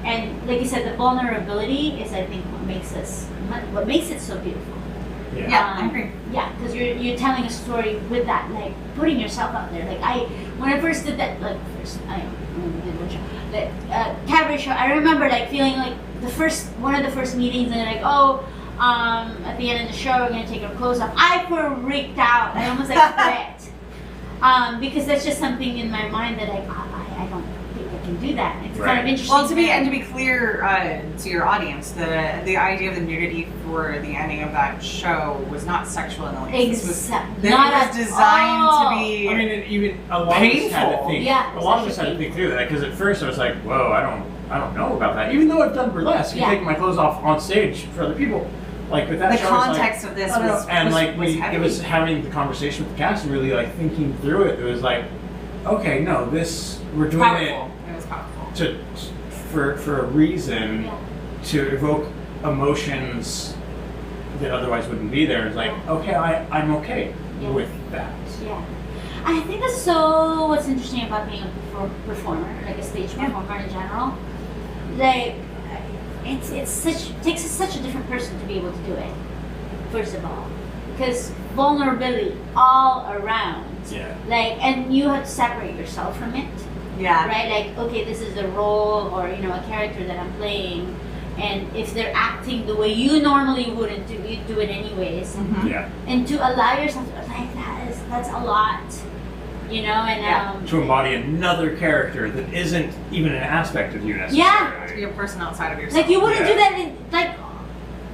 and like you said, the vulnerability is, I think, what makes it so beautiful. Yeah, I agree. Yeah, because you're telling a story with that, like putting yourself out there. Like when I first did that, like cabaret show, I remember like feeling like one of the first meetings, and like, at the end of the show we're gonna take our clothes off. I freaked out. I almost like quit. Because that's just something in my mind that I don't think I can do that. It's kind of interesting. Well, to be clear to your audience, the idea of the nudity for the ending of that show was not sexual in the least. Exactly. It was designed to be. I mean, even a lot painful. of us had to think. Yeah, a lot of us had to think through that because at first I was like, "Whoa, I don't know about that." Even though I've done burlesque, Yeah. taking my clothes off on stage for other people, like with that The show, I was context like, of this I don't know. was and like heavy. it was having the conversation with the cast and really like thinking through it. It was like, okay, no, we're doing Powerful. It was powerful. it for a reason to evoke emotions that otherwise wouldn't be there. It's like, okay, I'm okay with that. Yeah. I think that's so what's interesting about being a performer, like a stage performer in general. Like, it takes such a different person to be able to do it, first of all. Because vulnerability all around. Yeah. Like, and you have to separate yourself from it. Yeah. Right? Like, okay, this is a role or, a character that I'm playing. And if they're acting the way you normally wouldn't do, you do it anyways. Mm-hmm. Yeah. And to allow yourself to, like, that's a lot. And to embody another character that isn't even an aspect of you necessarily. Yeah. To be a person outside of yourself. like you wouldn't do that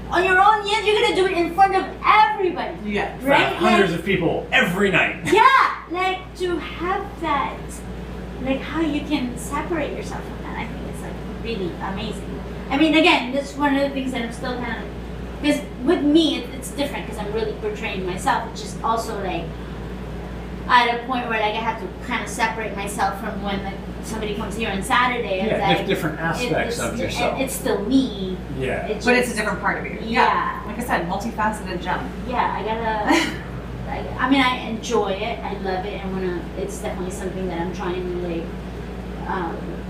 on your own, yet you're gonna do it in front of everybody. Yeah. Right? Hundreds of people every night. Yeah, like to have that, like how you can separate yourself from that, I think it's like really amazing. I mean, again, that's one of the things that I'm still kind of, because with me it's different because I'm really portraying myself. It's just also like at a point where like I have to kind of separate myself from when like somebody comes here on Saturday. And Yeah, like, different aspects of yourself. It's still me. Yeah. But it's a different part of you. Yeah. Like I said, multifaceted gem. Yeah, I gotta. I mean, I enjoy it. I love it, and it's definitely something that I'm trying to like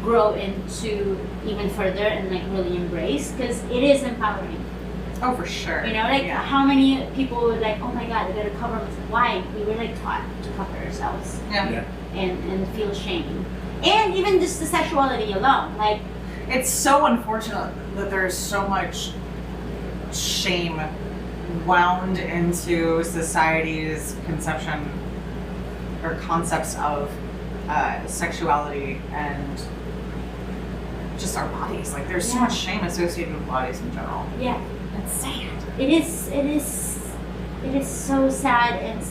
grow into even further and like really embrace because it is empowering. Oh, for sure. How many people would like, oh my god, I gotta cover myself. Why? We were like taught to cover ourselves Yeah. and feel shame, and even just the sexuality alone, like. It's so unfortunate that there's so much shame wound into society's conception or concepts of sexuality and just our bodies. Like there's so much shame associated with bodies in general. Yeah. It's sad. It is so sad and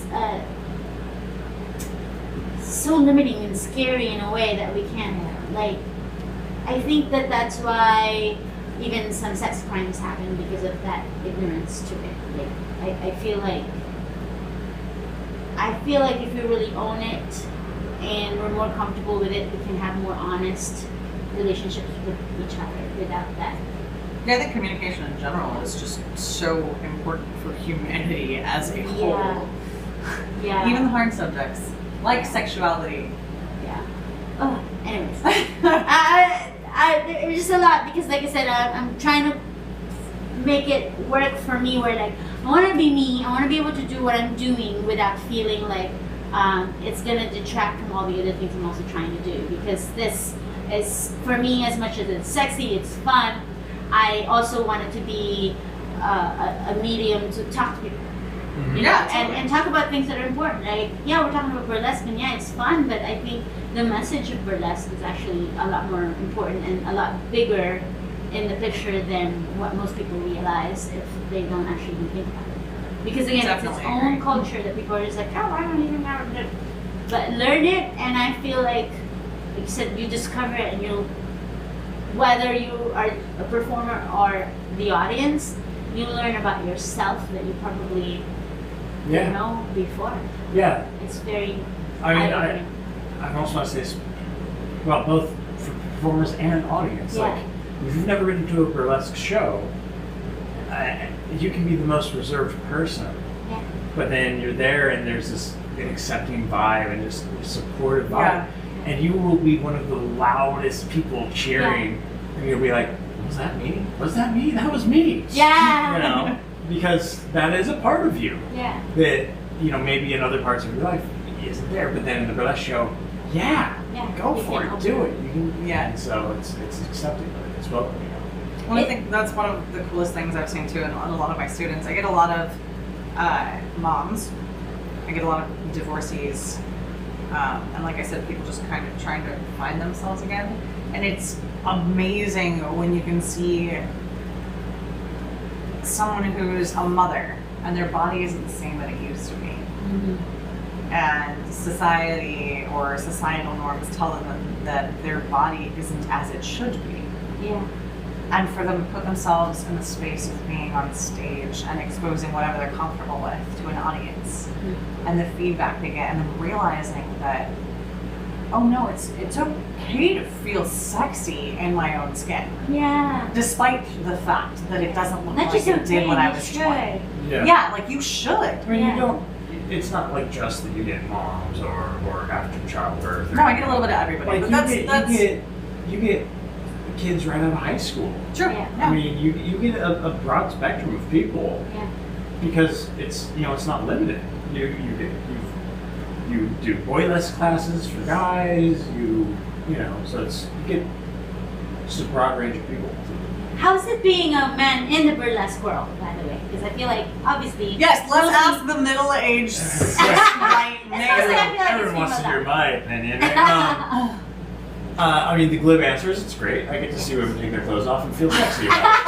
so limiting and scary in a way that we can't like. I think that's why even some sex crimes happen because of that ignorance to it. Like I feel like if we really own it and we're more comfortable with it, we can have more honest relationships with each other without that. Yeah, I think communication in general is just so important for humanity as a whole. Yeah. Even the hard subjects, like sexuality. Yeah. Oh, anyways. There's just a lot because, like I said, I'm trying to make it work for me where, like, I want to be me. I want to be able to do what I'm doing without feeling like it's going to detract from all the other things I'm also trying to do because this is, for me, as much as it's sexy, it's fun, I also want it to be a medium to talk to people. Mm-hmm. You know, Yeah, totally. and talk about things that are important. Like, yeah, we're talking about burlesque, and yeah, it's fun, but I think the message of burlesque is actually a lot more important and a lot bigger in the picture than what most people realize if they don't actually even think about it. Because again, it's its Definitely own agree. culture that people are just like, oh, I don't even know how to do it. But learn it, and I feel like you said, you discover it, and you'll, whether you are a performer or the audience, you learn about yourself that you probably didn't know before. Yeah. It's very. I mean, eye-opening. I also want to say this, well, both for performers and audience. Yeah. Like, if you've never been to a burlesque show, you can be the most reserved person, Yeah. but then you're there and there's this accepting vibe and just a supportive vibe, and you will be one of the loudest people cheering, and you'll be like, was that me? Was that me? That was me. Yeah. You know, because that is a part of you Yeah. that, you know, maybe in other parts of your life isn't there, but then in the burlesque show, yeah, Yeah, go you for can it, do it. You can, Yeah. And so it's accepted, it's welcoming. Well, I think that's one of the coolest things I've seen too in a lot of my students. I get a lot of moms. I get a lot of divorcees. And like I said, people just kind of trying to find themselves again. And it's amazing when you can see someone who's a mother and their body isn't the same that it used to be. Mm-hmm. And society or societal norms tell them that their body isn't as it should be. Yeah. And for them to put themselves in the space of being on stage and exposing whatever they're comfortable with to an audience, and the feedback they get, and then realizing that, oh no, it's okay to feel sexy in my own skin, Yeah. despite the fact that it doesn't look Not like just it okay, did when I you was should. 20. Yeah. Yeah, like you should. I mean, Yeah. you don't. It's not like just that you get moms or after childbirth. No, I get a little bit of everybody, Like but you get kids right out of high school. true. Yeah. I mean, you get a broad spectrum of people Yeah. because it's it's not limited. You do boylesque classes for guys. You know, so you get just a broad range of people. How's it being a man in the burlesque world, by the way? Because I feel like, obviously... Yes, let's mostly- ask the middle-aged right I feel like Everyone it's wants to female hear my opinion. I mean, the glib answer is it's great. I get to see women take their clothes off and feel sexy about it.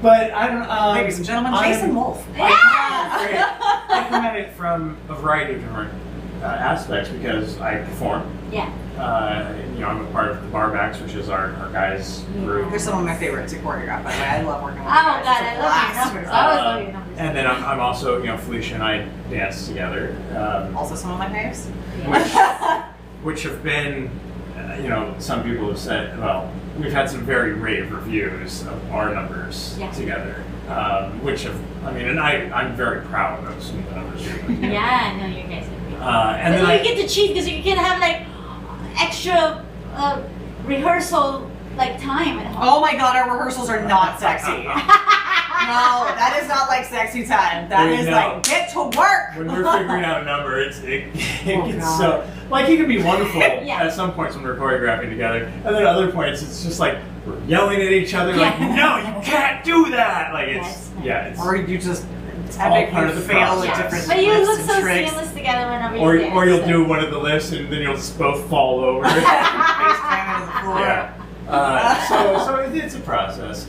But I don't. Ladies and gentlemen, I'm- Jason Wolf. I come at it from a variety of different aspects because I perform. Yeah. I'm a part of the Barbacks, which is our guys group. They're some of my favorites to choreograph, by the way. I love working with Oh, you God, guys. I It's a love blast. your numbers. I always love your numbers. And then I'm also, Felicia and I dance together. Also some of my faves. Which have been, some people have said, well, we've had some very rave reviews of our numbers together, which have, and I'm very proud of some of the numbers we've done together. Yeah, I know you guys are great. And But then you get to cheat because you can have like extra rehearsal time at home. Oh my god, our rehearsals are not sexy. No, that is not like sexy time. That is like, get to work. When we're figuring out a number, it gets God. so, it can be wonderful Yeah. at some points when we're choreographing together, and then other points it's just like we're yelling at each other, like, no, you can't do that. Like it's Or you just all part of the fail process. at different But you lifts look and so tricks. seamless together whenever or you dance. you'll so- do one of the lifts and then you'll just both fall over. Face planted on the floor. Yeah. So it's a process.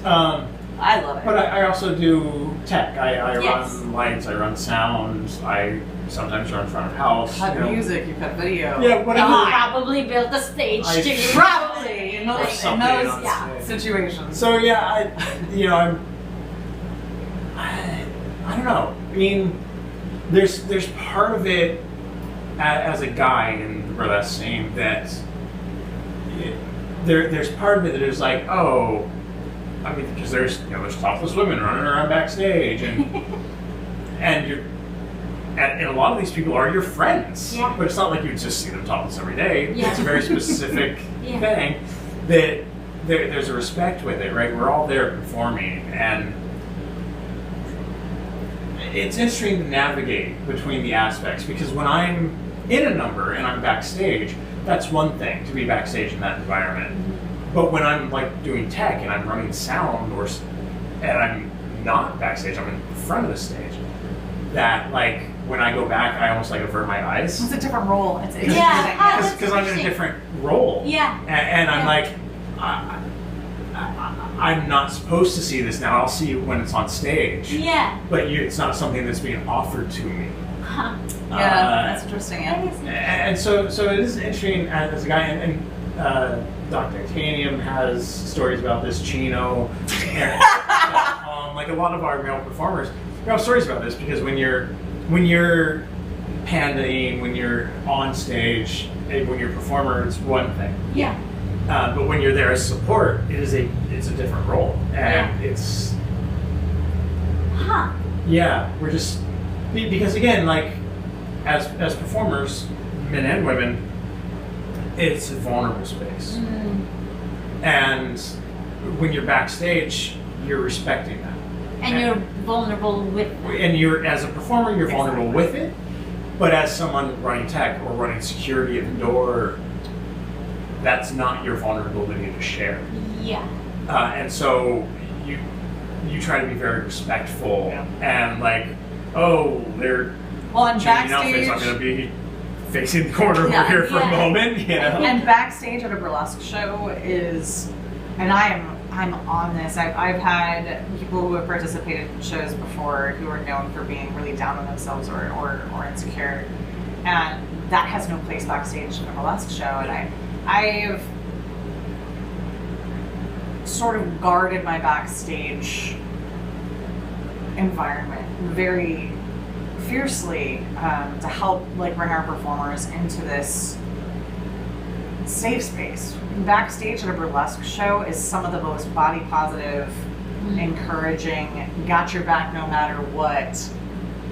I love it. But I also do tech. I Yes. run lights, I run sound, I sometimes run front of house. Cut music, you cut video. Yeah, And whatever. you probably built a stage I- too. Probably in Or those, something on stage. situations. So yeah, I don't know. I mean, there's part of it as a guy in the burlesque scene that there's part of it that is like, oh, because there's topless women running around backstage and and a lot of these people are your friends. Yeah. But it's not like you just see them topless every day. Yeah. It's a very specific Yeah. thing that there's a respect with it, right? We're all there performing, and it's interesting to navigate between the aspects because when I'm in a number and I'm backstage, that's one thing to be backstage in that environment. But when I'm doing tech and I'm running sound and I'm not backstage, I'm in front of the stage. That when I go back, I almost avert my eyes. It's a different role. It's Yeah. interesting. That's Because I'm in a interesting. different role. Yeah. And I'm I'm not supposed to see this now. I'll see it when it's on stage. Yeah. But it's not something that's being offered to me. Huh. Yeah, that's interesting. That Yeah. is And so it is interesting as a guy. And Dr. Titanium has stories about this. Chino, Eric, a lot of our male performers, we have stories about this because when you're pandaing, when you're on stage, and when you're a performer, it's one thing. Yeah. But when you're there as support, it's a different role, and it's we're just because again, as performers, men and women, it's a vulnerable space, and when you're backstage, you're respecting that. And you're vulnerable with them. And you're, as a performer, you're vulnerable with it. But as someone running tech or running security at the door, that's not your vulnerability to share. Yeah. And so you try to be very respectful and like, oh, they're Well, and changing backstage, outfits. I'm gonna be facing the corner over here for a moment, you know. and backstage at a burlesque show is, and I'm on this. I've had people who have participated in shows before who are known for being really down on themselves or insecure, and that has no place backstage in a burlesque show. And I've sort of guarded my backstage environment very fiercely to help like bring our performers into this safe space. Backstage at a burlesque show is some of the most body positive, encouraging, got your back no matter what,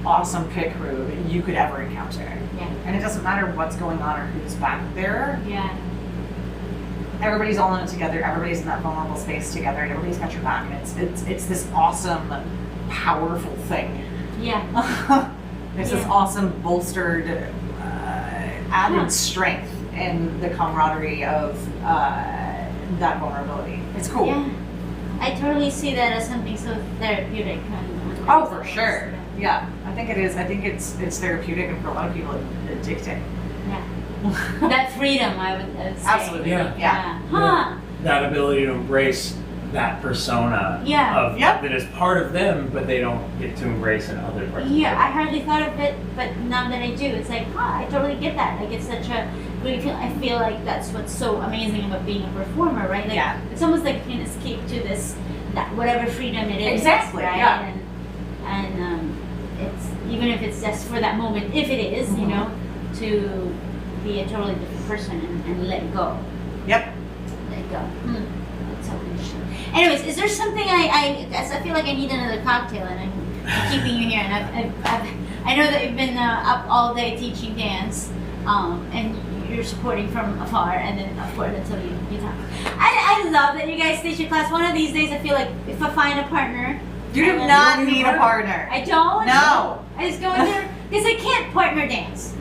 awesome pit crew that you could ever encounter. Yeah. And it doesn't matter what's going on or who's back there. Yeah. Everybody's all in it together. Everybody's in that vulnerable space together, and everybody's got your back. And it's this awesome, powerful thing. Yeah. It's this awesome, bolstered, added strength in the camaraderie of that vulnerability. It's cool. Yeah. I totally see that as something so therapeutic. Oh, for sure. Yeah, I think it is. I think it's therapeutic, and for a lot of people, addicting. Yeah. That freedom, I would say. Absolutely. Yeah. Huh. That ability to embrace that persona of that is part of them, but they don't get to embrace in other parts. Yeah, I hardly thought of it, but now that I do, it's like, I totally get that. Like, it's such a really I feel like that's what's so amazing about being a performer, right? Like, it's almost like you can escape to this, that whatever freedom it is. Exactly. Right? Yeah. And it's even if it's just for that moment, if it is, you know, to be a totally different person and let go. Yep. Let go. That's so interesting. Anyways, is there something I feel like I need another cocktail, and I'm keeping you here, and I know that you've been up all day teaching dance, and you're supporting from afar, and then of course until you talk. I love that you guys teach your class. One of these days, I feel like if I find a partner, You do not need a partner. I don't. No. I just go in there because I can't partner dance.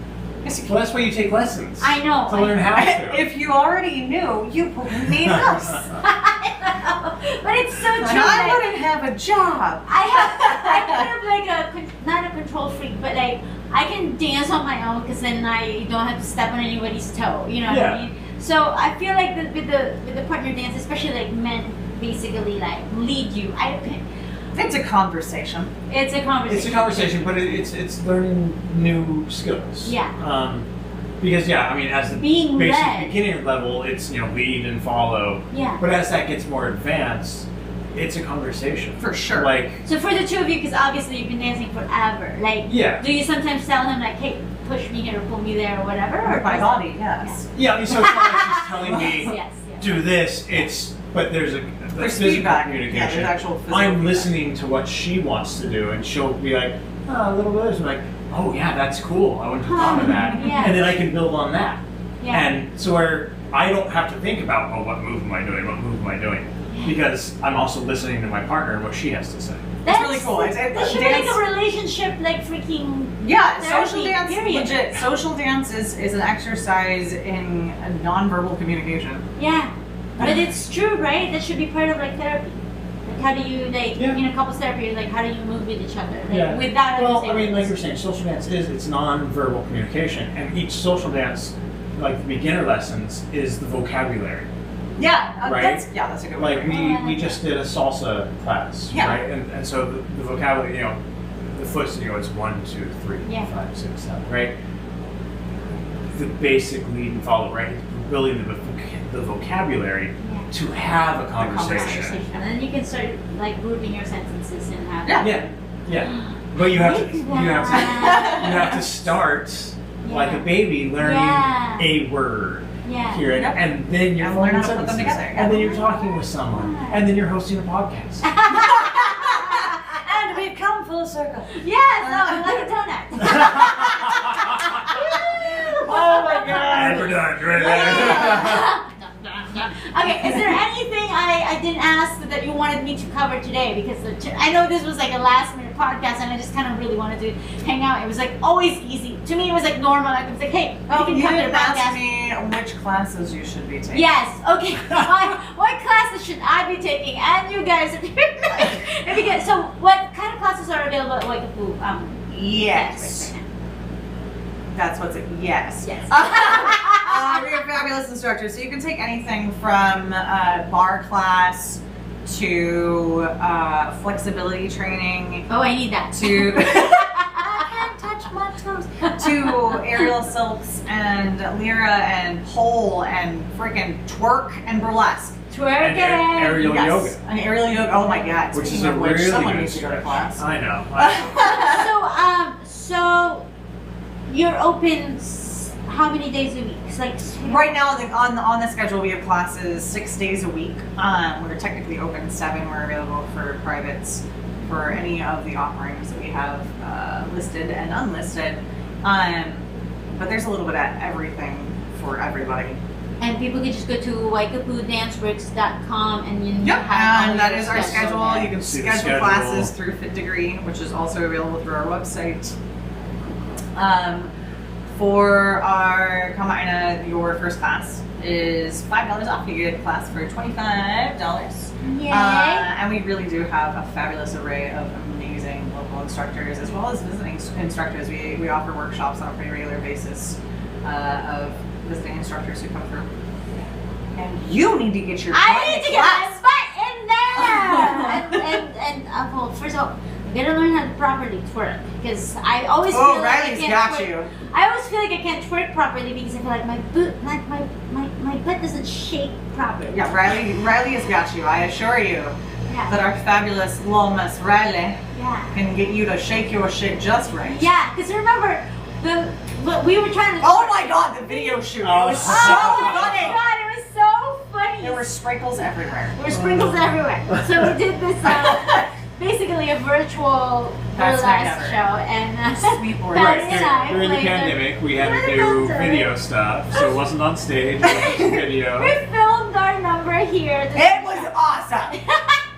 Well, that's why you take lessons. I know. To learn how to. If you already knew, you wouldn't need us. I know, but it's so true. And I wouldn't have a job. I'm kind of like not a control freak, but like I can dance on my own because then I don't have to step on anybody's toe. You know what I mean? So I feel like with the partner dance, especially like men, basically like lead you. It's a conversation. It's a conversation. It's a conversation, but it's learning new skills. Yeah. Because I mean, as the Being basic led. beginner level, it's lead and follow. Yeah. But as that gets more advanced, it's a conversation. For sure. Like. So for the two of you, because obviously you've been dancing forever, like, do you sometimes tell him like, hey, push me here or pull me there or whatever? Or my body, yes. Yeah. So it's not like she's telling me yes. do this. But there's There's physical feedback. communication. Yeah, there's actual physical I'm feedback. listening to what she wants to do, and she'll be like, a little bit of this. I'm like, oh yeah, that's cool. I wouldn't have thought of that. Yeah. And then I can build on that. Yeah. And so where I don't have to think about, what move am I doing? Because I'm also listening to my partner and what she has to say. That's really cool. That should be like a relationship, like freaking. Yeah, therapy, social dance, period. legit. Social dance is an exercise in nonverbal communication. Yeah, but it's true, right? That should be part of like therapy. Like, how do you couples therapy? Like, how do you move with each other? Like, without. Well, I mean, like you're saying, social dance it's nonverbal communication, and each social dance, like the beginner lessons, is the vocabulary. Yeah, right? That's a good one. Like we just did a salsa class, right? And so the vocabulary, the foots, it's 1, 2, 3, 5, 6, 7, right? The basic lead and follow, right? Building the vocabulary to have a conversation. And then you can start like grouping your sentences and have. Yeah. But you have to start like a baby learning a word. Yeah. Here and then you're learning forming how to put them sentences, together. and then you're talking with someone, and then you're hosting a podcast. And we've come full circle. Yes, like a donut. Oh my God! And we're done. Okay, is there anything I didn't ask that you wanted me to cover today? Because I know this was like a last minute podcast and I just kind of really wanted to hang out. It was like always easy. To me, it was like normal. I was like, hey, Oh, you can you come to the didn't ask podcast. me which classes you should be taking. Yes, okay. What classes should I be taking? And you guys, if you get, so what kind of classes are available at Waikapu? Yes. That's what's it. Yes. Yes. We're a fabulous instructor, so you can take anything from bar class to flexibility training Oh, I need that. to I can't touch my toes to aerial silks and lyra and pole and freaking twerk and burlesque. Twerking. And aerial yoga. And aerial yoga. Oh my god! Which is Speaking a of which, really someone good needs to go to stretch. class. I know. So you're open how many days a week? It's like Right now, on the schedule, we have classes 6 days a week. We're technically open 7. We're available for privates for any of the offerings that we have listed and unlisted. But there's a little bit of everything for everybody. And people can just go to waikapudanceworks.com and you Yep, have all and that your is our schedule. there. You can See the schedule schedule. classes through Fit Degree, which is also available through our website. For our Kama'aina, your first class is $5 off. You get a class for $25. Yay. And we really do have a fabulous array of amazing local instructors as well as visiting instructors. We offer workshops on a pretty regular basis of visiting instructors who come through. And you need to get your I butt in need to the get class. my butt in there. well, first of all, I gotta learn how to properly twerk because I always Oh, feel like I Riley's can't got twerk. you. I always feel like I can't twerk properly because I feel like my butt doesn't shake properly. Yeah, Riley has got you. I assure you Yeah. that our fabulous little Miss Riley Yeah. can get you to shake your shit just right. Yeah, because remember what we were trying to. Oh my god, the video shoot. Oh, It was so Oh my funny. god, it was so funny. There were sprinkles everywhere. There were sprinkles everywhere. So we did this, basically a virtual Best night burlesque ever. show, and Sweet boy. Patty Right, and I during the played pandemic, we had to During the do pandemic. video stuff, so it wasn't on stage, it was just video. We filmed our number here. It was awesome.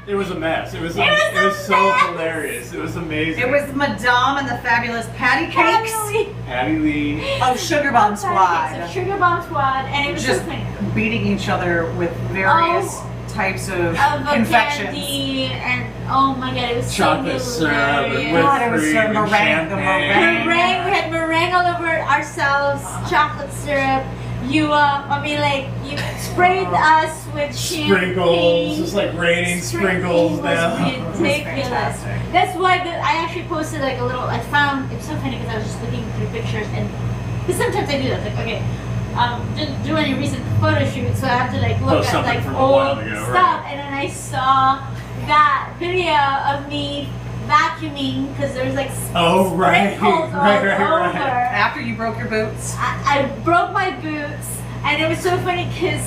It was a mess. It was It was a so mess. hilarious. It was amazing. It was Madame and the fabulous Patty Cakes Patty Lee. of Sugar Bomb So Squad. Sugar Bomb Squad, and it was Just so funny. beating each other with various types of confections. Candy, and oh my god, it was Chocolate so syrup and hilarious. God, it was whipped so cream and meringue, the champagne. Meringue, we had meringue all over ourselves, chocolate syrup. You, you sprayed us with Sprinkles, champagne. just like raining sprinkles It was down. ridiculous. fantastic. That's why I actually posted like a little. I found it's so funny because I was just looking through pictures and because sometimes I do that. Like okay, didn't do any recent photo shoots, so I have to like look Post at something like from a while old ago, right. stuff, and then I saw that video of me vacuuming because there's like Oh, right. sprinkles all Right. over. After you broke your boots. I broke my boots, and it was so funny because,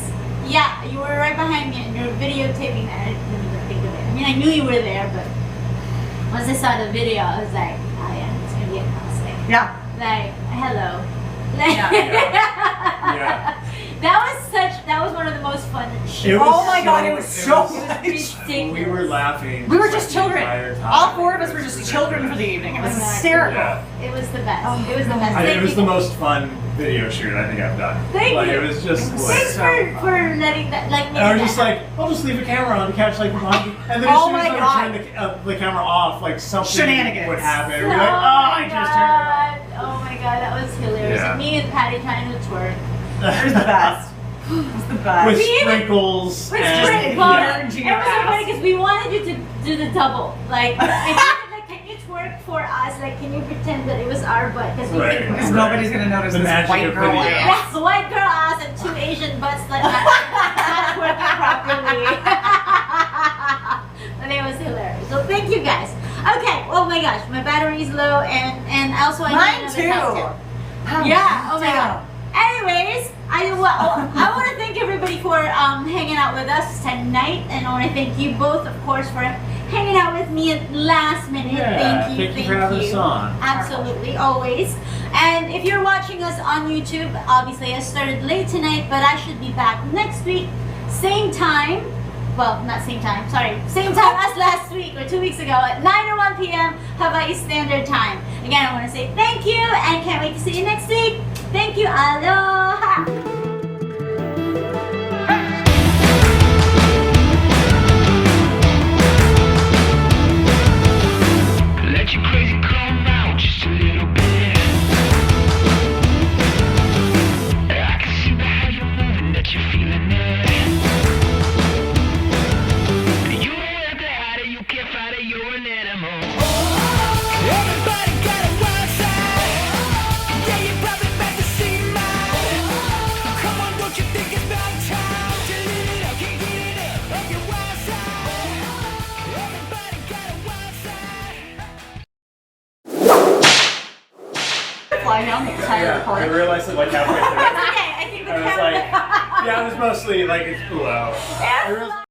yeah, you were right behind me and you were videotaping that. I didn't even think of it. I mean, I knew you were there, but once I saw the video, I was like, oh yeah, it's gonna be a classic. Yeah. Like, hello. Like, Yeah. That was one of the most fun shit. It was Oh my god, it was so much. ridiculous. We were laughing. We were like, just the children. entire time. All 4 of us It were was just children for the ridiculous. evening. It Oh was my God. hysterical. Yeah. It was the best. Oh, It was the best. It Thank was you. the most fun video shoot I think I've done. Thank like, you. It was just It was like. Thanks so for letting that, like, And I was just like, I'll just leave the camera on to catch like the monkey. And then as Oh soon as my I God. turned the camera off, like something Shenanigans. would happen. Oh We're like, oh, I just turned it off. Oh my god, that was hilarious. Yeah. And me and Patty trying to twerk. It was the best. It was the best. With We even- sprinkles With and sprinkles. yeah. It was so funny because we wanted you to do the double. Like, if you could, like, can you twerk for us? Like, can you pretend that it was our butt? Because we Right. think Because we're nobody's gonna notice The this magic white of girl video. ass. Yes, white girl ass and 2 Asian butts like not twerking properly. But it was hilarious. So thank you guys. Okay. Oh my gosh, my battery is low, and also I Mine need too. another cocktail. Yeah. Oh my god. Anyways, I want to thank everybody for hanging out with us tonight, and I want to thank you both, of course, for hanging out with me at last minute. Yeah, Thank you. thank you for having us on. Absolutely, always. And if you're watching us on YouTube, obviously I started late tonight, but I should be back next week Same time. Well, not same time. Sorry, same time as last week or 2 weeks ago at 9:01 p.m. Hawaii Standard Time. Again, I want to say thank you and can't wait to see you next week. Thank you. Aloha. Let your crazy come out just a little bit. I can see by how you're moving that you're feeling it. You don't have to hide it, you can't fight it, you're an animal. Everybody got a wild side. Yeah, you're probably back to see mine. Come on, don't you think it's about time to live it up, can't get it up of your wild side. Everybody got a wild side. Fly down the entire Yeah, I report. realized it like halfway through. Okay, I think the I was camera. like, yeah, it was mostly like it's below. I realized